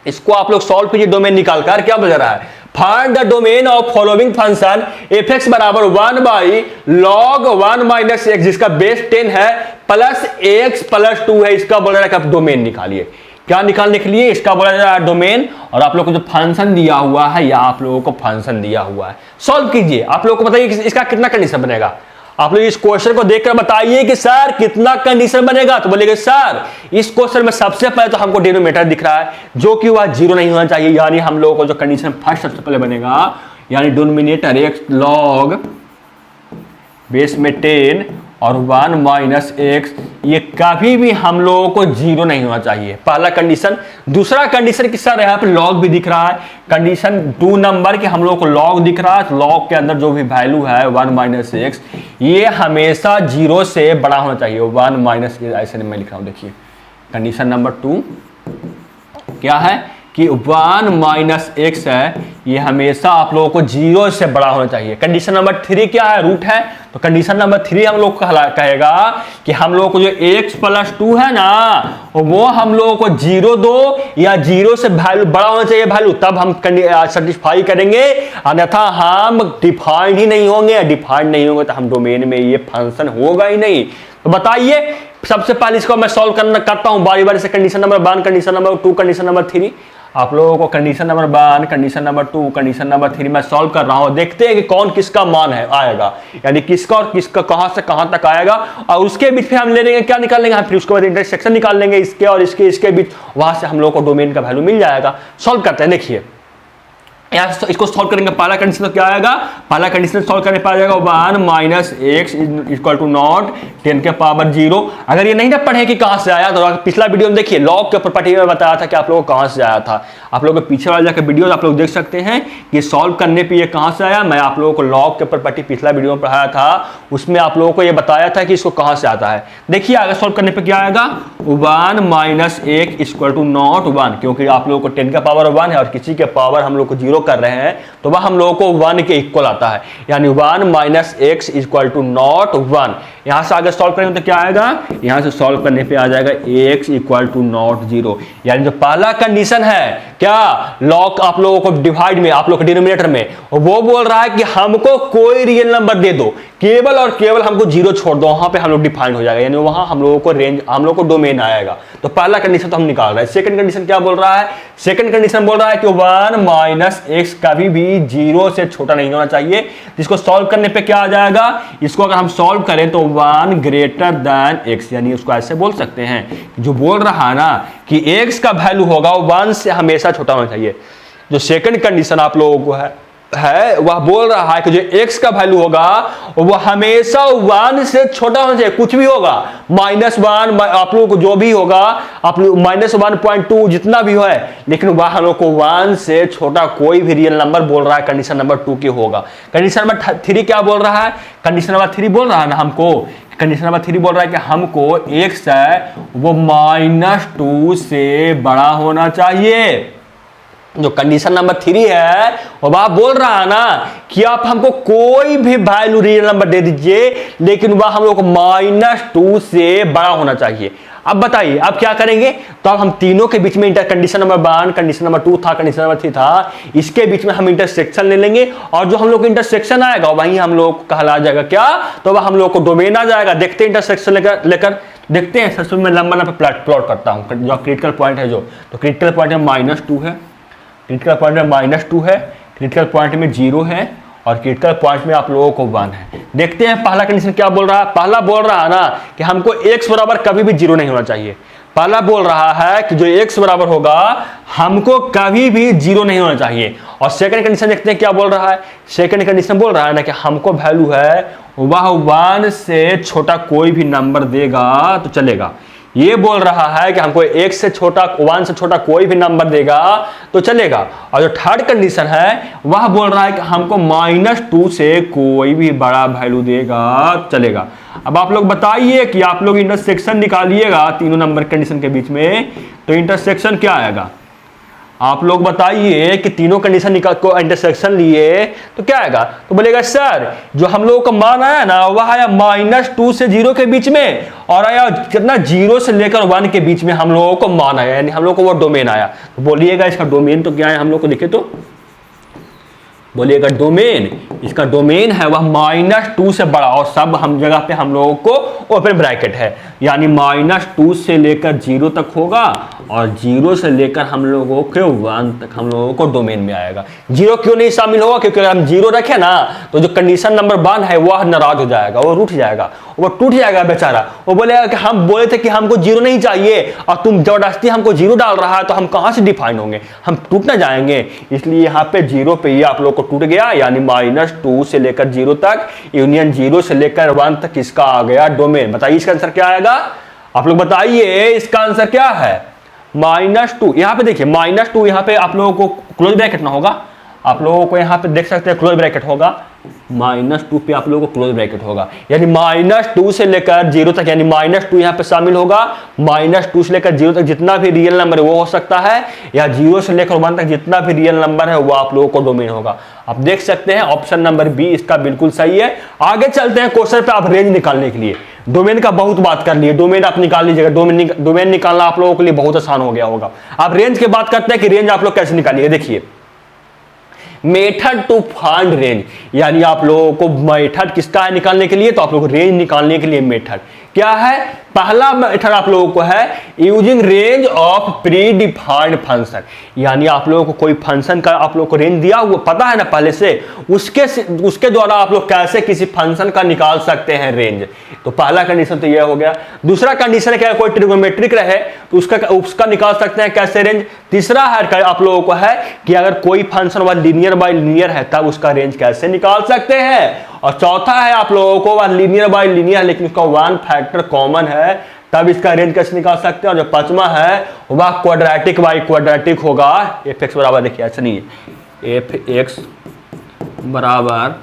इसको आप लोग सॉल्व कीजिए डोमेन निकालकर। क्या बता रहा है, find the domain of following function f(x) बराबर 1/log 1 - x, जिसका बेस 10 है प्लस ax + 2 है, इसका बोल रहा है कि आप डोमेन निकालिए। क्या निकालने के लिए, इसका बोला जा रहा है डोमेन, और आप लोग को जो फंक्शन दिया हुआ है या आप लोगों को फंक्शन दिया हुआ है, सॉल्व कीजिए। आप लोगों को बताइए कि इसका कितना कंडीशन बनेगा। आप लोग इस क्वेश्चन को देखकर बताइए कि सर कितना कंडीशन बनेगा। तो बोलेंगे सर इस क्वेश्चन में सबसे पहले तो हमको डिनोमिनेटर दिख रहा है जो कि वह 0 नहीं होना चाहिए, यानी हम लोगों को जो कंडीशन फर्स्ट सबसे पहले बनेगा, यानी डिनोमिनेटर x log बेस में 10 और 1 - x, ये कभी भी हम लोगों को 0 नहीं होना चाहिए, पहला कंडीशन। दूसरा कंडीशन कि सर यहाँ पे लॉग भी दिख रहा है, कंडीशन 2 नंबर के हम लोगों को लॉग दिख रहा है, तो लॉग के अंदर जो भी वैल्यू है 1 - x ये हमेशा 0 से बड़ा होना चाहिए। 1 - ऐसे मैं लिख रहा हूँ, देखिए कंडीशन नंबर 2 क्या है कि 1 माइनस एक्स है, ये हमेशा आप लोगों को 0 से बड़ा होना चाहिए। कंडीशन नंबर 3 क्या है? रूट है। तो कंडीशन नंबर 3 हम लोग कहेगा कि हम लोग को जो x प्लस 2 है ना, वो हम लोगों को 0 दो या 0 से वैल्यू बड़ा होना चाहिए वैल्यू, तब हम सेटिस्फाई करेंगे, अन्यथा हम डिफाइंड ही नहीं होंगे। डिफाइंड नहीं होंगे तो हम डोमेन में ये फंक्शन होगा ही नहीं। तो बताइए, सबसे पहले इसको मैं सॉल्व करता हूं बारी बारी से। Condition number 1, condition number 2, condition number 3। आप लोगों को condition number 1, condition number 2, condition number 3 मैं सॉल्व कर रहा हूं। देखते हैं कि कौन किसका मान है आएगा, यानी किसका और किसका कहां से कहां तक आएगा, और उसके बीच में हम ले लेंगे क्या निकाल लेंगे हम, फिर उसके बाद इंटरसेक्शन निकाल लेंगे इसके और इसके बीच, वहां से हम लोग को डोमेन का वैल्यू मिल जाएगा। सॉल्व करते हैं। देखिए यहाँ से इसको सॉल्व करेंगे, पहला कंडीशन तो क्या आएगा, पहला कंडीशन सॉल्व करने पर आ जाएगा 1 minus x equal to not 10 के पावर 0। अगर ये नहीं ना पढ़े कि कहां से आया, तो पिछला वीडियो में देखिए लॉग के प्रॉपर्टी में बताया था कि आप लोगों को कहां से आया था। आप लोगों के पीछे वाले जाकर वीडियो आप लोग देख सकते हैं कि सॉल्व करने पर ये कहां से आया। मैं आप लोगों को लॉग के प्रॉपर्टी पिछला वीडियो में पढ़ाया था, उसमें आप लोगों को ये बताया था कि इसको कहां से आता है। देखिए आगे सॉल्व करने पर क्या आएगा, 1 minus x equal to not 1, क्योंकि आप लोगों को 10 का पावर 1 है और किसी के पावर हम लोग को 0 कर रहे हैं, तो वह हम लोगों को 1 के इक्वल आता है, यानी 1 minus x equal to not 1। यहां से आगे सॉल्व करेंगे तो क्या आएगा, यहां से सॉल्व करने पे आ जाएगा एक्स इक्वल टू नॉट 0। यानी जो पहला कंडीशन है क्या, लॉग आप लोगों को डिवाइड में, आप लोग के डिनोमिनेटर में, वो बोल रहा है कि हमको कोई रियल नंबर दे दो, केवल और केवल हमको 0 छोड़ दो, वहां पे हम लोग डिफाइन हो जाएगा, यानी वहां हम लोगों को रेंज, हम लोग को डोमेन आएगा। तो पहला कंडीशन तो हम निकाल रहे हैं। सेकंड कंडीशन क्या बोल रहा है, सेकंड कंडीशन बोल रहा है कि 1 माइनस एक्स कभी भी 0 से छोटा नहीं होना चाहिए। जिसको सॉल्व करने पे क्या आ जाएगा, इसको अगर हम सॉल्व करें तो 1 ग्रेटर देन एक्स, यानी उसको ऐसे बोल सकते हैं, जो बोल रहा है ना कि एक्स का वैल्यू होगा 1 से हमेशा छोटा होना चाहिए। जो सेकंड कंडीशन आप लोगों को है वह बोल रहा है कि जो x का वैल्यू होगा वह हमेशा 1 से छोटा होना चाहिए, कुछ भी होगा, -1 आप लोगों को जो भी होगा, आप लोग -1.2 जितना भी है, लेकिन वह हम लोग को 1 से छोटा कोई भी रियल नंबर बोल रहा है कंडीशन नंबर 2 की होगा। कंडीशन नंबर 3 क्या बोल रहा है, कंडीशन नंबर 3 बोल रहा है ना हमको, कंडीशन नंबर 3 बोल रहा है कि हमको x है वो -2 से बड़ा होना चाहिए। जो कंडीशन नंबर 3 है वो आप बोल रहा है ना कि आप हमको कोई भी वैल्यू रियल नंबर दे दीजिए, लेकिन वह हम लोग को -2 से बड़ा होना चाहिए। अब बताइए अब क्या करेंगे, तो अब हम तीनों के बीच में inter, condition number 1, condition number 2 था, कंडीशन नंबर 3 था, इसके बीच में हम इंटरसेक्शन ले लेंगे, और जो हम लोग को इंटरसेक्शन आएगा वहीं हम लोग को कहला जाएगा क्या, तो वह हम लोग को डोमेन आ जाएगा। देखते हैं इंटरसेक्शन लेकर देखते हैं। सबसे मैं लंबा लंबा प्लॉट करता हूँ, जो क्रिटिकल पॉइंट है, जो तो क्रिटिकल पॉइंट में -2 है, क्रिटिकल पॉइंट में -2 है, क्रिटिकल पॉइंट में 0 है, और क्रिटिकल पॉइंट में आप लोगों को 1 है। देखते हैं पहला कंडीशन क्या बोल रहा है। पहला बोल रहा है ना कि हमको x बराबर कभी भी 0 नहीं होना चाहिए। पहला बोल रहा है कि जो x बराबर होगा हमको कभी भी 0 नहीं होना चाहिए। और सेकंड कंडीशन देखते हैं क्या बोल रहा है। सेकंड कंडीशन बोल रहा है ना कि हमको वैल्यू है वह 1 से छोटा कोई भी नंबर देगा तो चलेगा। ये बोल रहा है कि हमको x से छोटा, 1 से छोटा कोई भी नंबर देगा तो चलेगा। और जो थर्ड कंडीशन है वह बोल रहा है कि हमको -2 से कोई भी बड़ा वैल्यू देगा तो चलेगा। अब आप लोग बताइए कि आप लोग इंटरसेक्शन निकालिएगा तीनों नंबर कंडीशन के बीच में, तो इंटरसेक्शन क्या आएगा। आप लोग बताइए कि तीनों कंडीशन को इंटरसेक्शन लिए तो क्या आएगा। तो बोलेगा सर जो हम लोगों का मान आया ना वह आया -2 से 0 के बीच में, और आया कितना 0 से लेकर 1 के बीच में हम लोगों को मान आया, यानी हम लोग को वो डोमेन आया। तो बोलिएगा इसका डोमेन तो क्या है, हम लोग को दिखे तो बोलिएगा डोमेन, इसका डोमेन है वह -2 से बड़ा, और सब हम जगह पे हम लोगों को ओपन ब्रैकेट है, यानी -2 से लेकर 0 तक होगा, और 0 से लेकर हम लोगों के 1 तक हम लोगों को डोमेन में आएगा। 0 क्यों नहीं शामिल होगा, क्योंकि अगर हम 0 रखें ना तो जो कंडीशन नंबर 1 है वह नाराज हो जाएगा, वो रूठ जाएगा, वो टूट जाएगा बेचारा। वो बोलेगा कि हम बोले थे कि हमको 0 नहीं चाहिए और तुम जबरदस्ती हमको 0 डाल रहा है, तो हम कहां से डिफाइन होंगे, हम टूट ना जाएंगे। इसलिए यहाँ पे 0 पे ये आप लोग को टूट गया, यानी -2 से लेकर 0 तक, यूनियन 0 से लेकर 1 तक इसका आ गया डोमेन। बताइए इसका आंसर क्या आएगा, आप लोग बताइए इसका आंसर क्या है। -2 यहाँ पे देखिए, -2 यहाँ पे आप लोगों को क्लोज ब्रैकेट ना होगा, आप लोगों को यहाँ पे देख सकते हैं क्लोज ब्रैकेट होगा, -2 पे आप लोगों को क्लोज ब्रैकेट होगा, यानी -2 से लेकर 0 तक, यानी -2 यहाँ पे शामिल होगा। -2 से लेकर 0 तक जितना भी रियल नंबर है वो हो सकता है, या 0 से लेकर 1 तक जितना भी रियल नंबर है वो आप लोगों को डोमेन होगा। आप देख सकते हैं ऑप्शन नंबर बी इसका बिल्कुल सही है। आगे चलते हैं क्वेश्चन पे। आप रेंज निकालने के लिए डोमेन का बहुत बात कर लिए, डोमेन आप निकाल लीजिएगा। डोमेन निकालना आप लोगों के लिए बहुत आसान हो गया होगा। आप रेंज की बात करते हैं कि रेंज आप लोग कैसे निकालिए। देखिए, मेथड टू फाइंड रेंज, यानी आप लोगों को मेथड किसका है निकालने के लिए, तो आप लोग रेंज निकालने के लिए मेथड क्या है। पहला मेथड आप लोगों को है using range of pre defined function, यानी आप लोगों को कोई फंक्शन का आप लोगों को रेंज दिया हुआ पता है ना पहले से, उसके द्वारा आप लोग कैसे किसी फंक्शन का निकाल सकते हैं रेंज। तो पहला कंडीशन तो यह हो गया। दूसरा कंडीशन क्या है, कोई ट्रिगोनोमेट्रिक रहे तो उसका निकाल सकते हैं कैसे रेंज। तीसरा है आप लोगों को है कि अगर कोई फंक्शन वह लीनियर बाय लीनियर है तब उसका रेंज कैसे निकाल सकते हैं। और चौथा है आप लोगों को वह लीनियर बाय लीनियर लेकिन उसका 1 फैक्टर कॉमन है तब इसका रेंज कैसे निकाल सकते हैं। और जो पांचवा है वह क्वाड्रेटिक बाय क्वाड्रेटिक होगा। एफ एक्स बराबर, देखिए ऐसा नहीं है, एफ एक्स बराबर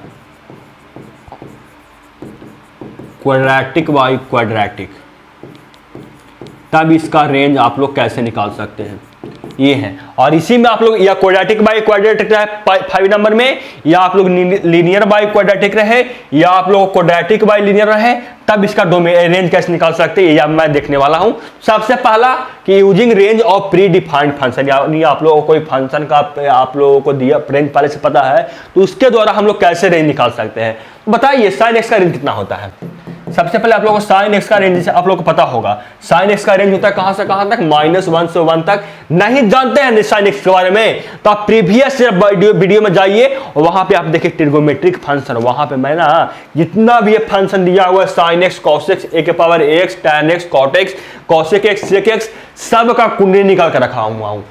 क्वाड्रेटिक बाय क्वाड्रेटिक, तब इसका रेंज आप लोग कैसे निकाल सकते हैं, ये है। और इसी में आप लोग या क्वाड्रेटिक बाय क्वाड्रेटिक रहे 5 नंबर में, या आप लोग लीनियर बाय क्वाड्रेटिक रहे, या आप लोग क्वाड्रेटिक बाय लीनियर रहे, तब इसका डोमेन रेंज कैसे निकाल सकते हैं, ये मैं देखने वाला हूं। सबसे पहला कि using range of pre defined function, यानी आप लोगों को कोई फंक्शन का आप लोगों को दिया रेंज पहले से पता है तो उसके द्वारा हम लोग कैसे रेंज निकाल सकते हैं। बताइए साइन एक्स का रेंज कितना होता है। सबसे पहले आप लोगों को साइन एक्स का रेंज आप लोगों को पता होगा। साइन एक्स का रेंज होता है कहां से कहां तक, -1 से 1 तक। नहीं जानते हैं साइन एक्स के बारे में तो आप प्रीवियस वीडियो में जाइए और वहां पे आप देखिए ट्रिगोमेट्रिक फंक्शन, वहां पे मैं ना जितना भी ये फंक्शन दिया हुआ है sine x, cos x, a के power x, tan x, cot x, cosec x, sec x, सब का कुंडली निकाल कर रखा हुआ हूं।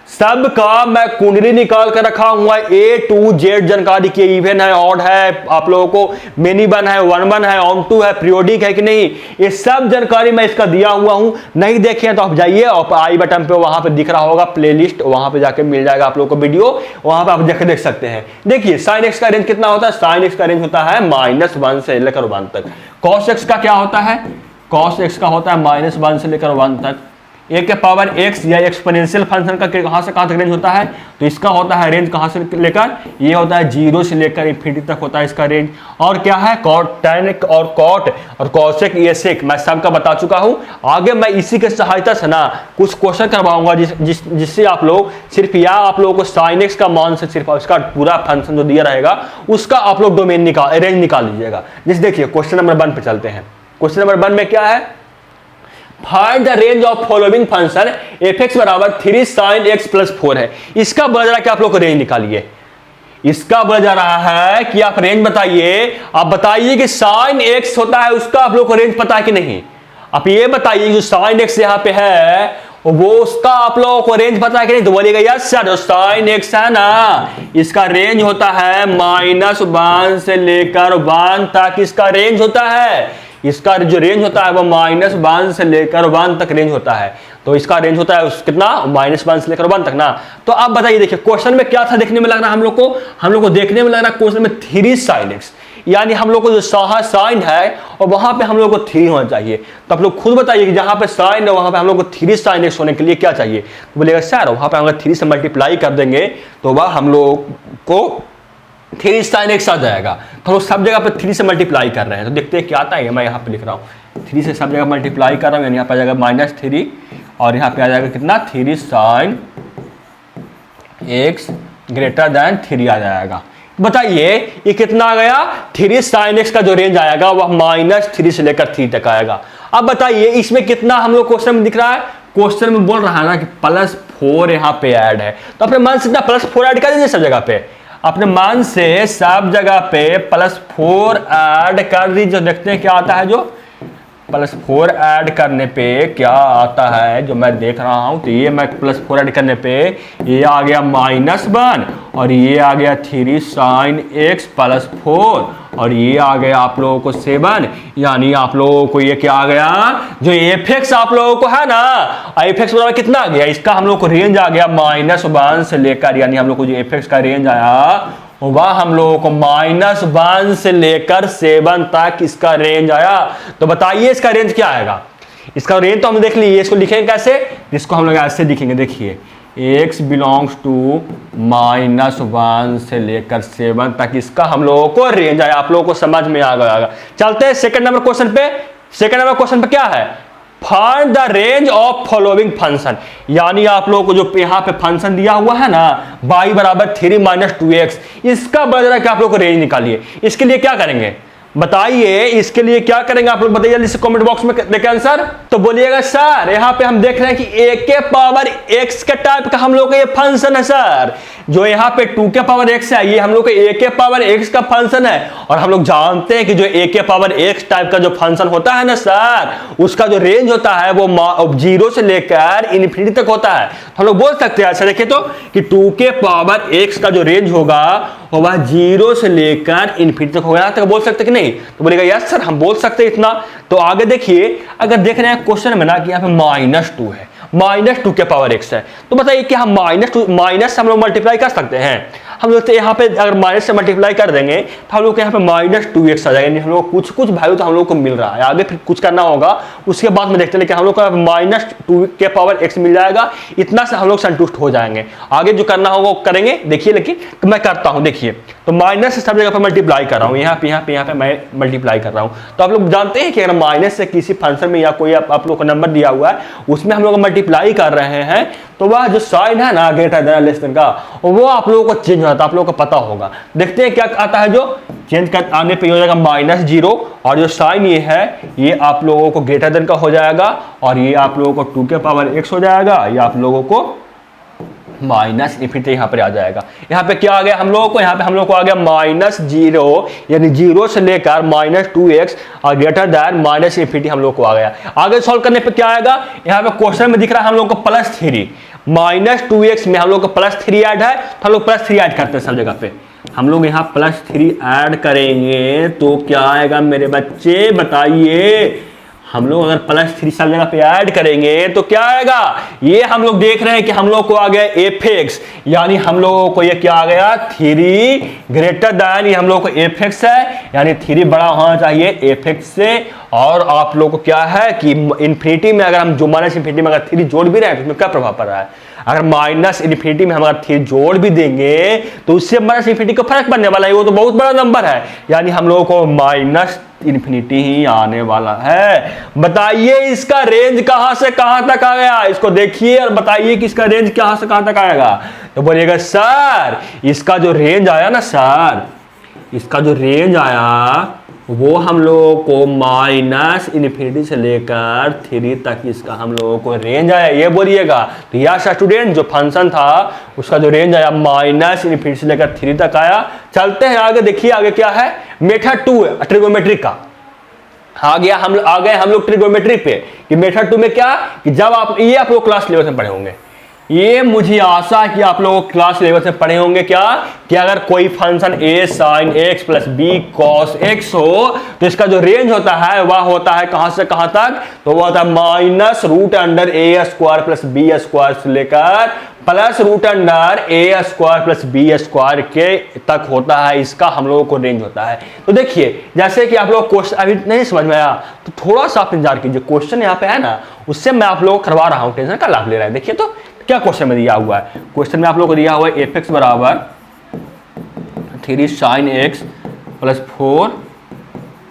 सबका मैं कुंडली निकाल कर रखा हुआ है, A to Z जानकारी की, इवन है, ऑड है, आप लोगों को मेनी वन है, 1 है, ऑन टू है, पीरियोडिक है कि नहीं, ये सब जानकारी मैं इसका दिया हुआ हूं। नहीं देखे तो आप जाइए और आई बटन पे वहां पे दिख रहा होगा प्लेलिस्ट, वहां पे जाके मिल जाएगा आप लोगों को वीडियो, वहां पे आप देख सकते हैं। देखिए साइन एक्स का रेंज कितना होता है, साइन एक्स का रेंज होता है -1 से लेकर 1 तक। कॉस एक्स का क्या होता है, कॉस एक्स का होता है -1 से लेकर 1 तक। ए के पावर एक्स या एक्सपोनेंशियल फंक्शन का कहां से कहां तक रेंज होता है, तो इसका होता है रेंज कहां से लेकर, ये होता है 0 से लेकर इन्फिनिटी तक होता है इसका रेंज। और क्या है, कॉट, टैन और कॉट और कॉसेक, ये सेक, मैं सबका बता चुका हूं। आगे मैं इसी के सहायता से ना कुछ क्वेश्चन करवाऊंगा जिससे आप लोग सिर्फ या आप लोगों को साइन एक्स का मान से सिर्फ इसका पूरा फंक्शन जो दिया रहेगा उसका आप लोग डोमेन रेंज निकाल लीजिएगा। जैसे देखिए क्वेश्चन नंबर 1 पे चलते हैं। क्वेश्चन नंबर 1 में क्या है, find the range of following function F x बराबर 3 sin x + 4 है। इसका बोला जा रहा है कि आप लोग को रेंज निकालिए। इसका बोला जा रहा है कि आप रेंज बताइए। आप बताइए कि sin x होता है उसका आप लोग को रेंज पता है कि नहीं। आप ये बताइए जो sin x यहाँ पे है वो उसका आप लोगों को रेंज पता है कि नहीं, तो बोलिएगा यस सर, sin x है ना, इसका रेंज होता है -1 से लेकर 1 तक इसका रेंज होता है। इसका जो रेंज होता है वो -1 से लेकर 1 तक रेंज होता है। तो इसका रेंज होता है कितना, -1 से लेकर 1 तक ना। तो आप बताइए, देखिए क्वेश्चन में क्या था देखने में लग रहा है हम लोग को देखने में लग रहा है क्वेश्चन में 3 sin x, यानी हम लोग को जो साइन है और वहां पे हम लोग को 3 होना चाहिए। तो आप लोग खुद बताइए कि जहां पे साइन है वहां पे हम लोग को 3 sin x होने के लिए क्या चाहिए। तो बोलेगा सर वहां पे हम लोग 3 से मल्टीप्लाई कर देंगे तो वह हम लोग को 3 sin x आ जाएगा। तो हम सब जगह पे 3 से मल्टीप्लाई कर रहे हैं, तो देखते हैं क्या आता है। मैं यहाँ पे लिख रहा हूँ 3 से सब जगह मल्टीप्लाई कर रहा हूँ, यानी यहाँ पे आ जाएगा -3 और यहाँ पे आ जाएगा कितना, 3 sin x > 3 आ जाएगा। बताइए ये कितना आ गया, 3 sin x का जो रेंज आएगा वह -3 से लेकर 3 तक आएगा। अब बताइए इसमें कितना हम लोग क्वेश्चन में दिख रहा है, क्वेश्चन में बोल रहा है ना कि +4 यहाँ पे ऐड है। तो अपने मन से +4 ऐड कर दीजिए सब जगह पे, अपने मान से सब जगह पे +4 ऐड कर दीजिए। देखते हैं क्या आता है। जो प्लस 4 ऐड करने पे क्या आता है जो मैं देख रहा हूं, तो ये मैं प्लस 4 ऐड करने पे ये आ गया -1 और ये आ गया 3 sin x प्लस 4 और ये आ गया आप लोगों को 7, यानी आप लोगों को ये क्या आ गया, जो fx आप लोगों को है ना, fx बराबर कितना आ गया, इसका हम लोग को रेंज आ गया -1 से लेकर, यानी हम लोग को जो fx का रेंज आया वह हम लोगों को -1 से लेकर 7 तक इसका रेंज आया। तो बताइए इसका रेंज क्या आएगा। इसका रेंज तो हमने देख लिया, इसको लिखेंगे कैसे, इसको हम लोग ऐसे लिखेंगे, देखिए x बिलोंग्स टू -1 से लेकर 7 तक इसका हम लोगों को रेंज आया। आप लोगों को समझ में आ गया। चलते हैं सेकंड नंबर क्वेश्चन पे। सेकंड नंबर क्वेश्चन पे क्या है, find the range of following function, यानी आप लोगों को जो यहाँ पे फंक्शन दिया हुआ है ना y बराबर 3 - 2x, इसका बजाय कि आप लोग को रेंज निकालिए। इसके लिए क्या करेंगे बताइए, इसके लिए क्या करेंगे आप लोग बताइए जल्दी से कमेंट बॉक्स में देखें आंसर। तो बोलिएगा सर यहाँ पे हम देख रहे हैं कि a के पावर x के टाइप का हम लोग का ये फंक्शन है सर, जो यहाँ पे 2 के पावर x है ये हम लोग का a के पावर x का फंक्शन है, और हम लोग जानते हैं कि जो a के पावर x टाइप का जो फंक्शन होता है ना सर, उसका जो रेंज होता है वो 0 से लेकर इन्फिनिटी तक होता है। तो हम लोग बोल सकते हैं ऐसा देखिए तो कि 2 के पावर x का जो रेंज होगा वह 0 से लेकर इन्फिनिटी तक होगा, यहाँ तक बोल सकते कि नहीं। तो बोलेगा यस सर हम बोल सकते हैं इतना। तो आगे देखिए, अगर देख रहे हैं क्वेश्चन में ना कि यहाँ पे -2 है, -2 के पावर x है, तो बताइए कि हम माइनस से हम लोग मल्टीप्लाई कर सकते हैं। हम लोग तो यहाँ पे अगर माइनस से मल्टीप्लाई कर देंगे तो हम लोग यहाँ पे -2x आ जाएगा, यानी हम लोग कुछ वैल्यू तो हम लोग को मिल रहा है, आगे फिर कुछ करना होगा उसके बाद में देखते हैं, लेकिन हम लोग को -2 के पावर x मिल जाएगा, इतना से हम लोग संतुष्ट हो जाएंगे। आगे जो करना होगा वो करेंगे, देखिए लेकिन मैं करता हूँ। देखिए तो माइनस से सब जगह पर मल्टीप्लाई कर रहा हूँ, यहाँ पे मैं मल्टीप्लाई कर रहा हूँ। तो आप लोग जानते हैं कि अगर माइनस से किसी फंक्शन में या कोई आप लोग को नंबर दिया हुआ है उसमें हम लोग मल्टीप्लाई कर रहे हैं, तो वह जो साइन है ना ग्रेटर देन लेस देन का, वो आप लोगों को चेंज होता है, आप लोगों को पता होगा। देखते हैं क्या आता है, जो चेंज कर आने पे हो जाएगा -0 और जो साइन ये है ये आप लोगों को ग्रेटर देन का हो जाएगा, और ये आप लोगों को 2 के पावर x हो जाएगा, ये आप लोगों को -इन्फिनिटी यहाँ पर आ जाएगा। यहाँ पे क्या आ गया हम लोगों को, यहाँ पे हम लोग को आ गया -0, यानी 0 से लेकर -2x और ग्रेटर दैन -इन्फिनिटी हम लोग को आ गया। आगे सॉल्व करने पे क्या आएगा, यहाँ पे क्वेश्चन में दिख रहा है हम लोग को +3, -2x में हम लोग को +3 ऐड है, तो हम लोग +3 ऐड करते हैं सब जगह पे। हम लोग यहाँ +3 ऐड करेंगे तो क्या आएगा मेरे बच्चे बताइए। हम लोग अगर +3 सब जगह पे ऐड करेंगे तो क्या आएगा, ये हम लोग देख रहे हैं कि हम लोग को आ गया fx, यानी हम लोगों को ये क्या आ गया 3 ग्रेटर दैन, ये हम लोग को fx है, यानी 3 बड़ा होना चाहिए fx से। और आप लोग को क्या है कि इन्फिनिटी में अगर हम जो -इन्फिनिटी में अगर 3 जोड़ भी रहे हैं तो उसमें क्या प्रभाव पड़ रहा है, अगर -इन्फिनिटी में हम अगर 3 जोड़ भी देंगे तो उससे -इन्फिनिटी को फर्क पड़ने वाला है, वो तो बहुत बड़ा नंबर है, यानी हम लोगों को -इन्फिनिटी ही आने वाला है। बताइए इसका रेंज कहां से कहां तक आ गया, इसको देखिए और बताइए कि इसका रेंज कहां से कहां तक आएगा। तो बोलिएगा सर इसका जो रेंज आया ना सर, इसका जो रेंज आया वो हम लोगों को -इन्फिनिटी से लेकर 3 तक इसका हम लोगों को रेंज आया, ये बोलिएगा। तो यस स्टूडेंट, जो फंक्शन था उसका जो रेंज आया -इन्फिनिटी से लेकर 3 तक आया। चलते हैं आगे, देखिए आगे क्या है, मेथड 2 है ट्रिगोनोमेट्री का। आ गए हम लोग ट्रिगोनोमेट्री पे कि मेथड 2 में क्या, कि जब आप लोग क्लास लेवल में पढ़े होंगे, ये मुझे आशा है कि आप लोग क्लास लेवल से पढ़े होंगे क्या, कि अगर कोई function a sin x plus b cos x हो तो इसका जो रेंज होता है वह होता है कहां से कहां तक, तो वह होता है -√a² प्लस b² से लेकर +√a² प्लस b² के तक होता है, इसका हम लोगों को रेंज होता है। तो देखिए जैसे कि आप लोग क्वेश्चन अभी नहीं समझ में आया तो थोड़ा सा आप इंतजार कीजिए, क्वेश्चन यहाँ पे है ना उससे मैं आप लोगों को करवा रहा हूँ, टेंशन का लाभ ले रहा है। देखिए तो क्या क्वेश्चन में दिया हुआ है, क्वेश्चन में आप लोगों को दिया हुआ है fx बराबर 3 sin x plus 4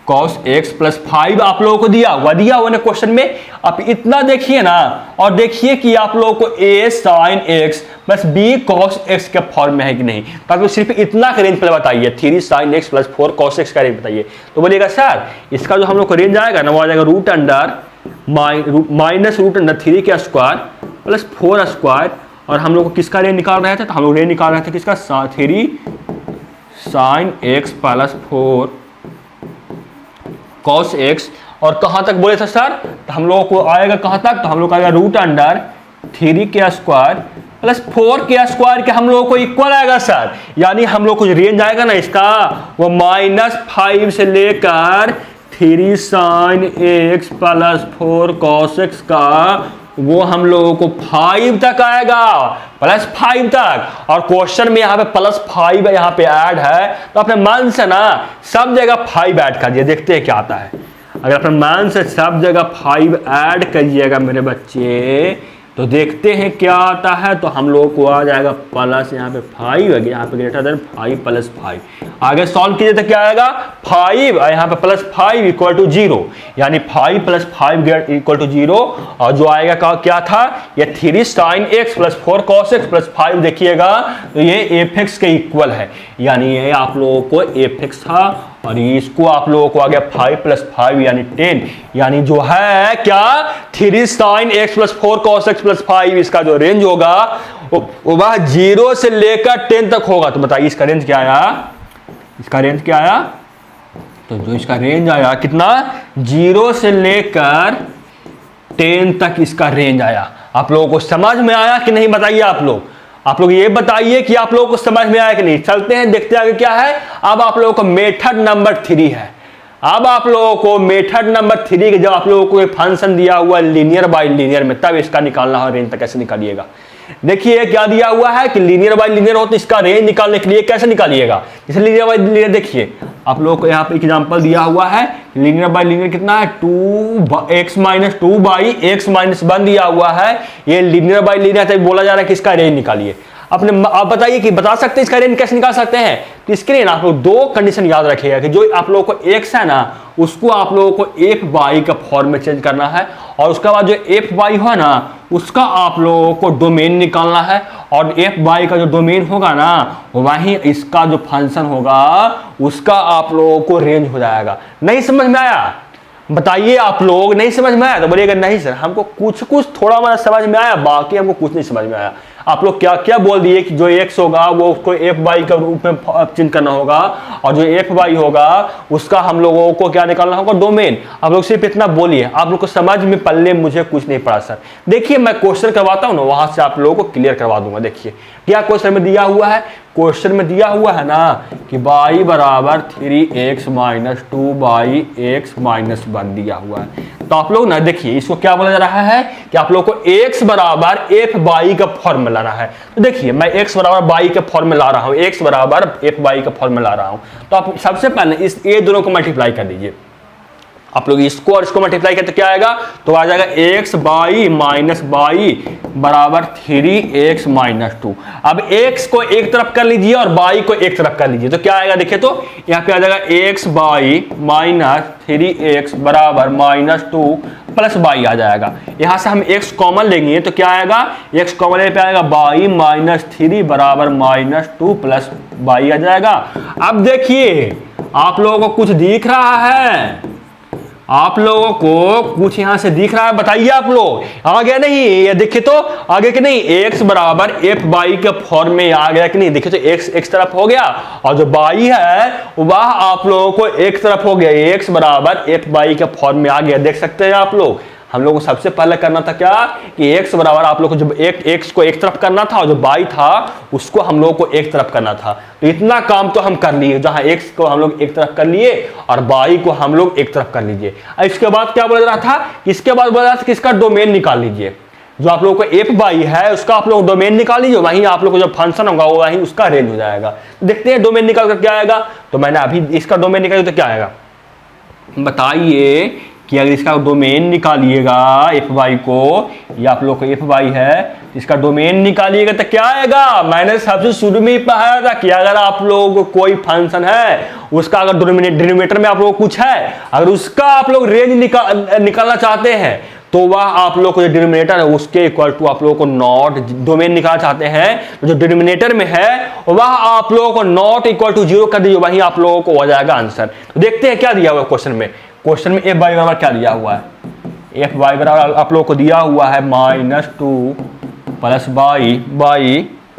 cos x plus 5 आप लोगों को दिया हुआ ना क्वेश्चन में। आप इतना देखिए ना और देखिए कि आप लोगों को a sin x plus b cos x के फॉर्म में है कि नहीं। तो आप लोग सिर्फ इतना का रेंज पहले बताइए, 3 sin x plus 4 cos x का रेंज बताइए। तो बोलिएगा सर इसका जो हम लोग को रेंज आएगा ना वो आ जाएगा √3 के स्क्वायर प्लस 4 स्क्वायर, और हम लोग को किसका रेंज निकाल रहे थे, तो हम लोग रेंज निकाल रहे थे किसका 3 sin x plus 4 cos x, और कहां तक बोले थे सर, तो हम लोगों को आएगा कहां तक, तो हम लोग आएगा root under 3k² plus 4k² के हम लोगों को इक्वल आएगा सर। यानी हम लोग को रेंज आएगा ना इसका वो -5 से लेकर 3 sin x plus 4 cos x का वो हम लोगों को 5 तक आएगा, +5 तक। और क्वेश्चन में यहाँ पे +5 यहाँ पे ऐड है, तो अपने मन से ना सब जगह 5 ऐड कर दिए, देखते हैं क्या आता है। अगर अपने मन से सब जगह 5 ऐड करिएगा मेरे बच्चे, तो देखते हैं क्या आता है। तो हम लोगों को आ जाएगा प्लस यहाँ पे 5 है, यहाँ पे ग्रेटर देन 5 + 5। आगे सॉल्व कीजिए तो क्या आएगा 5 और यहाँ पे +5 = 0, यानी 5 + 5 = 0। और जो आएगा क्या था, ये 3 sin x plus 4 cos x plus 5 देखिएगा, तो ये fx के इक्वल है, यानी ये आप लोगों को fx था। और इसको आप लोगों को आ गया 5 + 5 यानी 10, यानी जो है क्या 3 sin x plus 4 cos x plus 5, इसका जो रेंज होगा वो वह 0 से लेकर 10 तक होगा। तो बताइए इसका रेंज क्या आया, इसका रेंज क्या आया, तो जो इसका रेंज आया कितना, 0 से लेकर 10 तक इसका रेंज आया। आप लोगों को समझ में आया कि नहीं, बताइए आप लोग ये बताइए कि आप लोगों को समझ में आया कि नहीं। चलते हैं देखते हैं आगे क्या है। अब आप लोगों को मेथड नंबर 3 है। अब आप लोगों को मेथड नंबर 3 के जब आप लोगों को एक फंक्शन दिया हुआ लीनियर बाय लीनियर में, तब इसका निकालना हो रेंज तक कैसे निकालिएगा। देखिए क्या दिया हुआ है कि लीनियर बाय लीनियर हो, तो इसका रेंज निकालने के लिए कैसे निकालिएगा, जैसे लीनियर बाय लीनियर देखिए आप लोगों को यहाँ पे एग्जांपल दिया हुआ है। लीनियर बाय लीनियर कितना है, 2x - 2/x - 1 दिया हुआ है। ये लीनियर बाय लीनियर है, बोला जा रहा है कि इसका रेंज निकालिए। अपने आप बताइए कि बता सकते हैं इसका रेंज कैसे निकाल सकते हैं। तो इसके लिए ना आप लोग 2 कंडीशन याद रखिएगा कि जो आप लोगों को x है ना, उसको आप लोगों को fy का फॉर्म में चेंज करना है, और उसके बाद जो fy हो ना उसका आप लोगों को डोमेन निकालना है, और fy का जो डोमेन होगा ना वहीं इसका जो फंक्शन होगा उसका आप लोगों को रेंज हो जाएगा। नहीं समझ में आया, बताइए आप लोग। नहीं समझ में आया तो बोलिएगा नहीं सर हमको कुछ थोड़ा हमारा समझ में आया, बाकी हमको कुछ नहीं समझ में आया। आप लोग क्या क्या बोल दिए कि जो x होगा वो उसको fy का रूप में चेंज करना होगा, और जो fy होगा उसका हम लोगों को क्या निकालना होगा, डोमेन। आप लोग सिर्फ इतना बोलिए, आप लोग को समझ में पल्ले मुझे कुछ नहीं पड़ा सर। देखिए मैं क्वेश्चन करवाता हूँ ना, वहां से आप लोगों को क्लियर करवा दूंगा। देखिए क्या क्वेश्चन में दिया हुआ है, क्वेश्चन में दिया हुआ है ना कि y = 3x - 2/x - 1 दिया हुआ है। तो आप लोग ना देखिए इसको क्या बोला जा रहा है कि आप लोग को x = fy का फॉर्म में लाना है। तो देखिए मैं x = y के फॉर्म में ला रहा हूँ, x = fy का फॉर्म में ला रहा हूँ। तो आप सबसे पहले इस ये दोनों को मल्टीप्लाई कर दीजिए। आप लोग इसको और इसको मल्टीप्लाई करते क्या आएगा, तो आ जाएगा x - y = 3x - 2। अब x को एक तरफ कर लीजिए और y को एक तरफ कर लीजिए, तो क्या आएगा देखिए, तो यहाँ पे आ जाएगा x - 3x = -2 प्लस y आ जाएगा। यहाँ से हम x कॉमन लेंगे तो क्या आएगा, x कॉमन लेने पे आएगा y - 3 = -2 प्लस y आ जाएगा। अब देखिए आप लोगों को कुछ दिख रहा है, आप लोगों को कुछ यहां से दिख रहा है, बताइए आप लोग आगे नहीं, ये देखिए तो आगे कि नहीं, x = fy के फॉर्म में आ गया कि नहीं। देखिए तो x एक तरफ हो गया और जो y है वह आप लोगों को एक तरफ हो गया, x = fy के फॉर्म में आ गया। देख सकते हैं आप लोग। हम लोगों को सबसे पहले करना था क्या कि x बराबर आप लोग को जब x को एक तरफ करना था और जो y था उसको हम लोगों को एक तरफ करना था। तो इतना काम तो हम कर लिए, जहां x को हम लोग एक तरफ कर लिए और y को हम लोग एक तरफ कर लीजिए। इसके बाद क्या बोला जा रहा था, इसके बाद बोला जा रहा था कि इसका डोमेन निकाल लीजिए। जो आप लोगों को fy है उसका आप लोग डोमेन निकाल लीजिए, वहीं आप लोग को जो फंक्शन होगा वहीं उसका रेंज हो जाएगा। देखते हैं डोमेन निकाल कर क्या आएगा। तो मैंने अभी इसका डोमेन निकाल तो क्या आएगा, बताइए कि अगर इसका डोमेन निकालिएगा fy को, या आप लोग को fy है इसका डोमेन निकालिएगा तो क्या आएगा। मैंने सबसे शुरू में ही पढ़ाया था कि अगर आप लोग कोई फंक्शन है उसका अगर डिनोमिनेटर में आप लोग कुछ है, अगर उसका आप लोग रेंज निकालना चाहते हैं तो वह आप लोग को जो डिनोमिनेटर है उसके इक्वल टू आप लोगों को नॉट, डोमेन निकालना चाहते हैं तो जो डिनोमिनेटर में है वह आप लोगों को नॉट इक्वल टू 0 कर दीजिए, वहीं आप लोगों को हो जाएगा आंसर। तो देखते हैं क्या दिया हुआ क्वेश्चन में। क्वेश्चन में fy बराबर क्या दिया हुआ है, fy बराबर आप लोगों को दिया हुआ है -2 प्लस y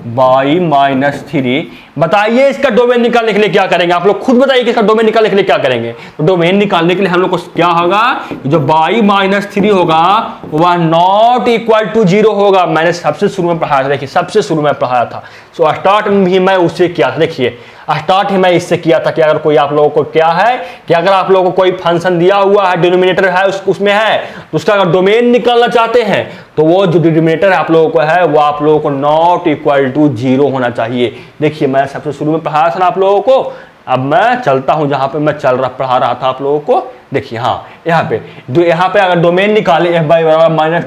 बाई माइनस 3। बताइए इसका डोमेन निकालने के लिए क्या करेंगे, आप लोग खुद बताइए कि इसका डोमेन निकालने के लिए क्या करेंगे। तो डोमेन निकालने के लिए हम लोग को क्या होगा, जो बाई माइनस 3 होगा वह नॉट इक्वल टू 0 होगा। मैंने सबसे शुरू में पढ़ाया था, देखिए सबसे शुरू में पढ़ाया था। सो स्टार्ट में भी मैं उससे किया था, देखिए स्टार्ट ही मैं इससे किया था कि अगर कोई आप लोगों को क्या है कि अगर आप लोगों को कोई फंक्शन दिया हुआ है, डिनोमिनेटर है उसमें है, तो उसका अगर डोमेन निकालना चाहते हैं तो वो जो डिनोमिनेटर आप लोगों को है वो आप लोगों को नॉट इक्वल टू 0 होना चाहिए। देखिए मैं सबसे शुरू में पढ़ाया था ना आप लोगों को, अब मैं चलता हूं जहां पे मैं पढ़ा रहा था आप लोगों को। देखिए हाँ यहाँ पे अगर डोमेन निकाले f बाई बराबर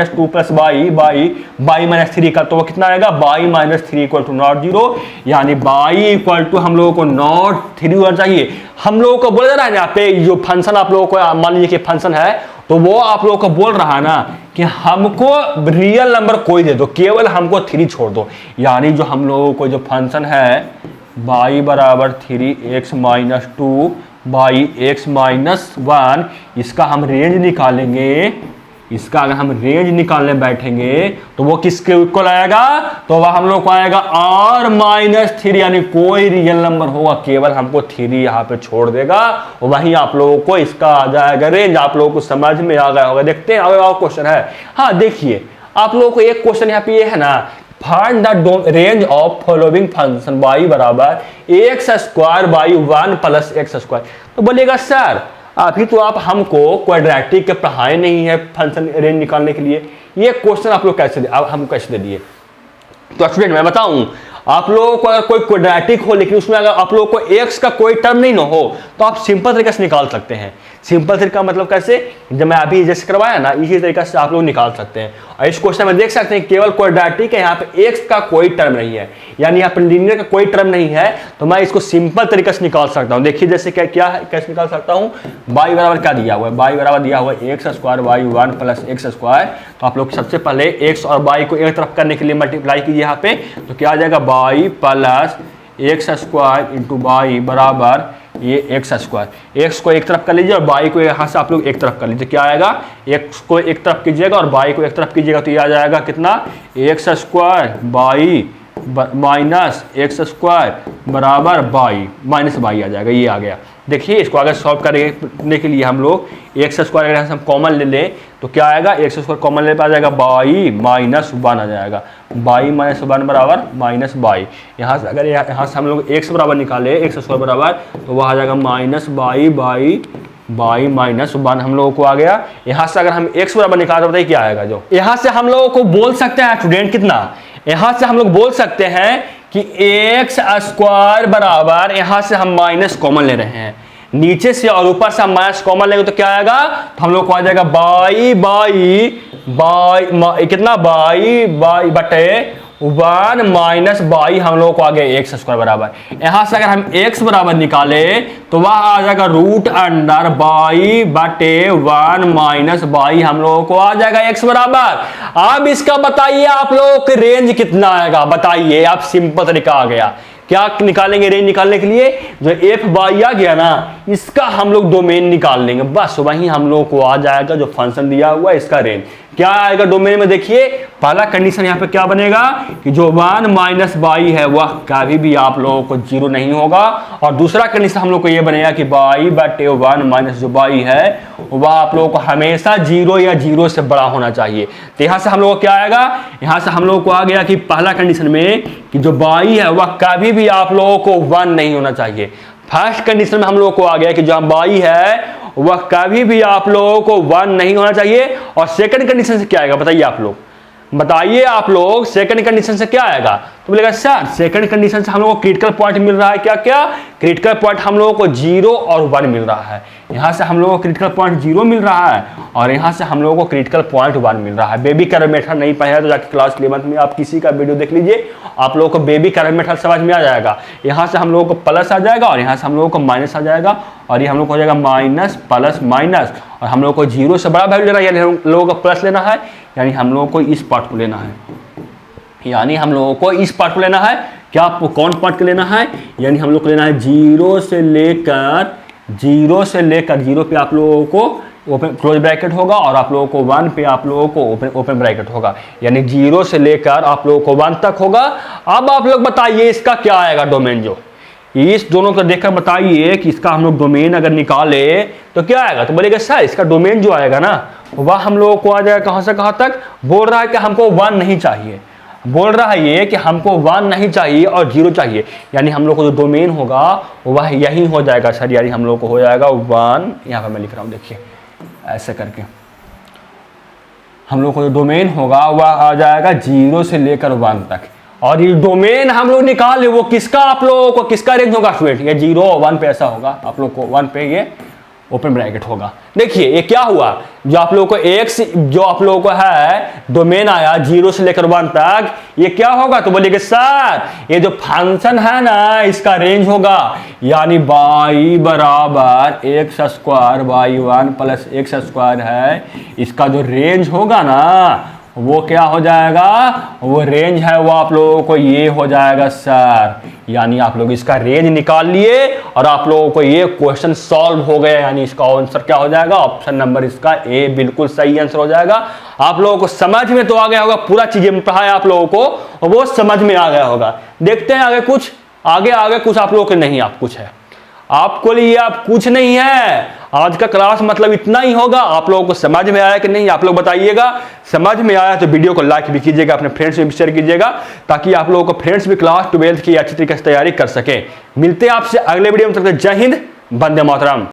-2 प्लस बाई माइनस 3 का, तो वो कितना आएगा, by minus 3 equal to not 0, यानी बाई इक्वल टू हम लोगों को नॉट 3 होना चाहिए। हम लोगों को बोला जा रहा है यहाँ पे जो फंक्शन आप लोगों को मान लीजिए कि फंक्शन है, तो वो आप लोगों को बोल रहा है ना कि हमको रियल नंबर कोई दे दो, केवल हमको 3 छोड़ दो। यानी जो हम लोगों को जो फंक्शन है बाई बराबर 3x minus 2 by x minus 1, इसका हम रेंज निकालेंगे। इसका अगर हम रेंज निकालने बैठेंगे तो वो किसके इक्वल आएगा, तो वह हम लोग को आएगा r माइनस 3, यानी कोई रियल नंबर होगा, केवल हमको 3 यहाँ पे छोड़ देगा, वहीं आप लोगों को इसका आ जाएगा रेंज। आप लोगों को समझ में आ गया होगा। देखते हैं और क्वेश्चन है। हाँ देखिए आप लोगों को एक क्वेश्चन यहाँ पे ये है ना, find the range of following function y बराबर x square by 1 plus x square. तो बोलिएगा सर अभी तो आप हमको क्वाड्रेटिक के पढ़ाए नहीं है फंक्शन रेंज निकालने के लिए, ये क्वेश्चन आप लोग कैसे हम कैसे दे दिए। तो स्टूडेंट मैं बताऊं, आप लोगों को अगर कोई क्वाड्रेटिक हो लेकिन उसमें अगर आप लोगों को x का कोई टर्म नहीं ना हो तो आप सिंपल तरीके से निकाल सकते हैं। सिंपल तरीका मतलब कैसे, जब मैं अभी जैसे करवाया ना इसी तरीके से आप लोग निकाल सकते हैं। और इस क्वेश्चन में देख सकते हैं केवल क्वाड्रेटिक है, यहाँ पे x का कोई टर्म नहीं है, यानी यहाँ पे लीनियर का कोई टर्म नहीं है, तो मैं इसको सिंपल तरीके से निकाल सकता हूँ। देखिए जैसे क्या है, कैसे निकाल सकता हूँ। बाई बराबर क्या दिया हुआ है, बाई बराबर दिया हुआ है x square by 1 plus x square. तो आप लोग सबसे पहले x और बाई को एक तरफ करने के लिए मल्टीप्लाई कीजिए यहाँ पे, तो क्या आ जाएगा, by plus x square into by बराबर ये x स्क्वायर। x को एक तरफ कर लीजिए और बाई को यहाँ से आप लोग एक तरफ कर लीजिए, क्या आएगा, x को एक तरफ कीजिएगा और बाई को एक तरफ कीजिएगा, तो ये आ जाएगा कितना, x square by minus x square बराबर बाई माइनस बाई आ जाएगा, ये आ गया। देखिए इसको अगर सॉल्व करने के लिए हम लोग x स्क्वायर अगर हम कॉमन ले लें तो क्या आएगा, x स्क्वायर कॉमन ले पे आ जाएगा बाई माइनस 1 आ जाएगा, बाई माइनस 1 बराबर माइनस बाई। यहाँ से अगर यहाँ से हम लोग x बराबर निकाले x स्क्वायर बराबर, तो वह आ जाएगा माइनस बाई माइनस 1 हम लोगों को आ गया। यहाँ से अगर हम x बराबर निकालते बताइए क्या आएगा, जो यहाँ से हम लोगों को बोल सकते हैं स्टूडेंट कितना, यहाँ से हम लोग बोल सकते हैं कि x स्क्वायर बराबर, यहाँ से हम माइनस कॉमन ले रहे हैं नीचे से और ऊपर से हम माइनस कॉमन लेंगे तो क्या आएगा, तो हम लोग को आ जाएगा बाई कितना, बाई बटे 1 माइनस बाई हम लोग को आ गया x स्क्वायर बराबर। यहाँ से अगर हम x बराबर निकाले तो वह आ जाएगा रूट अंडर बाई बटे 1 माइनस बाई हम लोगों को आ जाएगा x बराबर। अब इसका बताइए आप लोगों के रेंज कितना आएगा, बताइए। आप सिंपल तरीका आ गया, क्या निकालेंगे रेंज निकालने के लिए, जो f बाई आ गया ना इसका हम लोग डोमेन निकाल लेंगे, बस वहीं हम लोगों को आ जाएगा जो फंक्शन दिया हुआ है इसका रेंज क्या आएगा डोमेन में। देखिए पहला कंडीशन यहाँ पे क्या बनेगा कि जो 1 माइनस बाई है वह कभी भी आप लोगों को 0 नहीं होगा, और दूसरा कंडीशन हम लोग को ये बनेगा कि बाई बटे 1 माइनस जो बाई है वह आप लोगों को हमेशा 0 या 0 से बड़ा होना चाहिए। तो यहाँ से हम लोग को क्या आएगा, यहाँ से हम लोग को आ गया कि पहला कंडीशन में कि जो बाई है वह कभी भी आप लोगों को 1 नहीं होना चाहिए। फर्स्ट कंडीशन में हम लोग को आ गया कि जो बाई है वह कभी भी आप लोगों को 1 नहीं होना चाहिए। और सेकंड कंडीशन से क्या आएगा बताइए आप लोग, बताइए आप लोग सेकंड कंडीशन से क्या आएगा। तो बोलेगा सर सेकंड कंडीशन से हम लोगों को क्रिटिकल पॉइंट मिल रहा है, क्या क्या क्रिटिकल पॉइंट हम लोगों को 0 और 1 मिल रहा है। यहाँ से हम लोगों को क्रिटिकल पॉइंट 0 मिल रहा है और यहाँ से हम लोगों को क्रिटिकल पॉइंट 1 मिल रहा है। बेबी कर्व मेथड नहीं पढ़ा तो जाके क्लास 11th में आप किसी का वीडियो देख लीजिए, आप लोगों को बेबी कर्व मेथड समझ में आ जाएगा। यहाँ से हम लोगों को प्लस आ जाएगा और यहाँ से हम लोगों को माइनस आ जाएगा, और ये हम लोग को हो जाएगा माइनस प्लस माइनस, और हम लोग को 0 से बड़ा वैल्यू लेना है, यानी हम लोगों को प्लस लेना है, यानी हम लोगों को इस पार्ट को लेना है, यानी हम लोगों को इस पार्ट को लेना है। क्या आपको कौन पार्ट को लेना है, यानी हम लोग को लेना है 0 से लेकर 0 पे आप लोगों को ओपन क्लोज ब्रैकेट होगा और आप लोगों को 1 पे आप लोगों को ओपन ब्रैकेट होगा, यानी 0 से लेकर आप लोगों को 1 तक होगा। अब आप लोग बताइए इसका क्या आएगा डोमेन, जो इस दोनों को देखकर बताइए कि इसका हम लोग डोमेन अगर निकाले तो क्या आएगा। तो बोलेगा सर इसका डोमेन जो आएगा ना वह हम लोगों को आ जाएगा कहां से कहां तक। बोल रहा है कि हमको 1 नहीं चाहिए, बोल रहा है ये कि हमको 1 नहीं चाहिए और 0 चाहिए, यानी हम लोग को जो डोमेन होगा वह यही हो जाएगा सर, यानी हम लोग को हो जाएगा 1। यहाँ पर मैं लिख रहा हूँ देखिए ऐसे करके, हम लोग को जो डोमेन होगा वह आ जाएगा 0 से लेकर 1 तक। और ये डोमेन हम लोग निकाल ले वो किसका, आप लोगों को किसका रेंज होगा स्टूडेंट, ये 0 और 1 पे ऐसा होगा, आप लोग को 1 पे ये ओपन ब्रैकेट होगा। देखिए ये क्या हुआ, जो आप लोगों को x जो आप लोगों को है डोमेन आया 0 से लेकर 1 तक, ये क्या होगा। तो बोलिए सर ये जो फंक्शन है ना इसका रेंज होगा, यानी y बराबर x square y1 plus x square है, इसका जो रेंज होगा ना वो क्या हो जाएगा, वो रेंज है वो आप लोगों को ये हो जाएगा सर, यानी आप लोग इसका रेंज निकाल लिए और आप लोगों को ये क्वेश्चन सॉल्व हो गया, यानी इसका आंसर क्या हो जाएगा, ऑप्शन नंबर इसका ए बिल्कुल सही आंसर हो जाएगा। आप लोगों को समझ में तो आ गया होगा, पूरा चीजें पढ़ाया आप लोगों को और वो समझ में आ गया होगा। देखते हैं आगे कुछ, आगे कुछ आप लोगों के नहीं, आप कुछ है आपको लिए आप कुछ नहीं है। आज का क्लास मतलब इतना ही होगा। आप लोगों को समझ में आया कि नहीं आप लोग बताइएगा। समझ में आया तो वीडियो को लाइक भी कीजिएगा, अपने फ्रेंड्स में भी शेयर कीजिएगा, ताकि आप लोगों को फ्रेंड्स भी क्लास 12th की अच्छी तरीके से तैयारी कर सके। मिलते हैं आपसे अगले वीडियो में, तब तक जय हिंद, वंदे मातरम।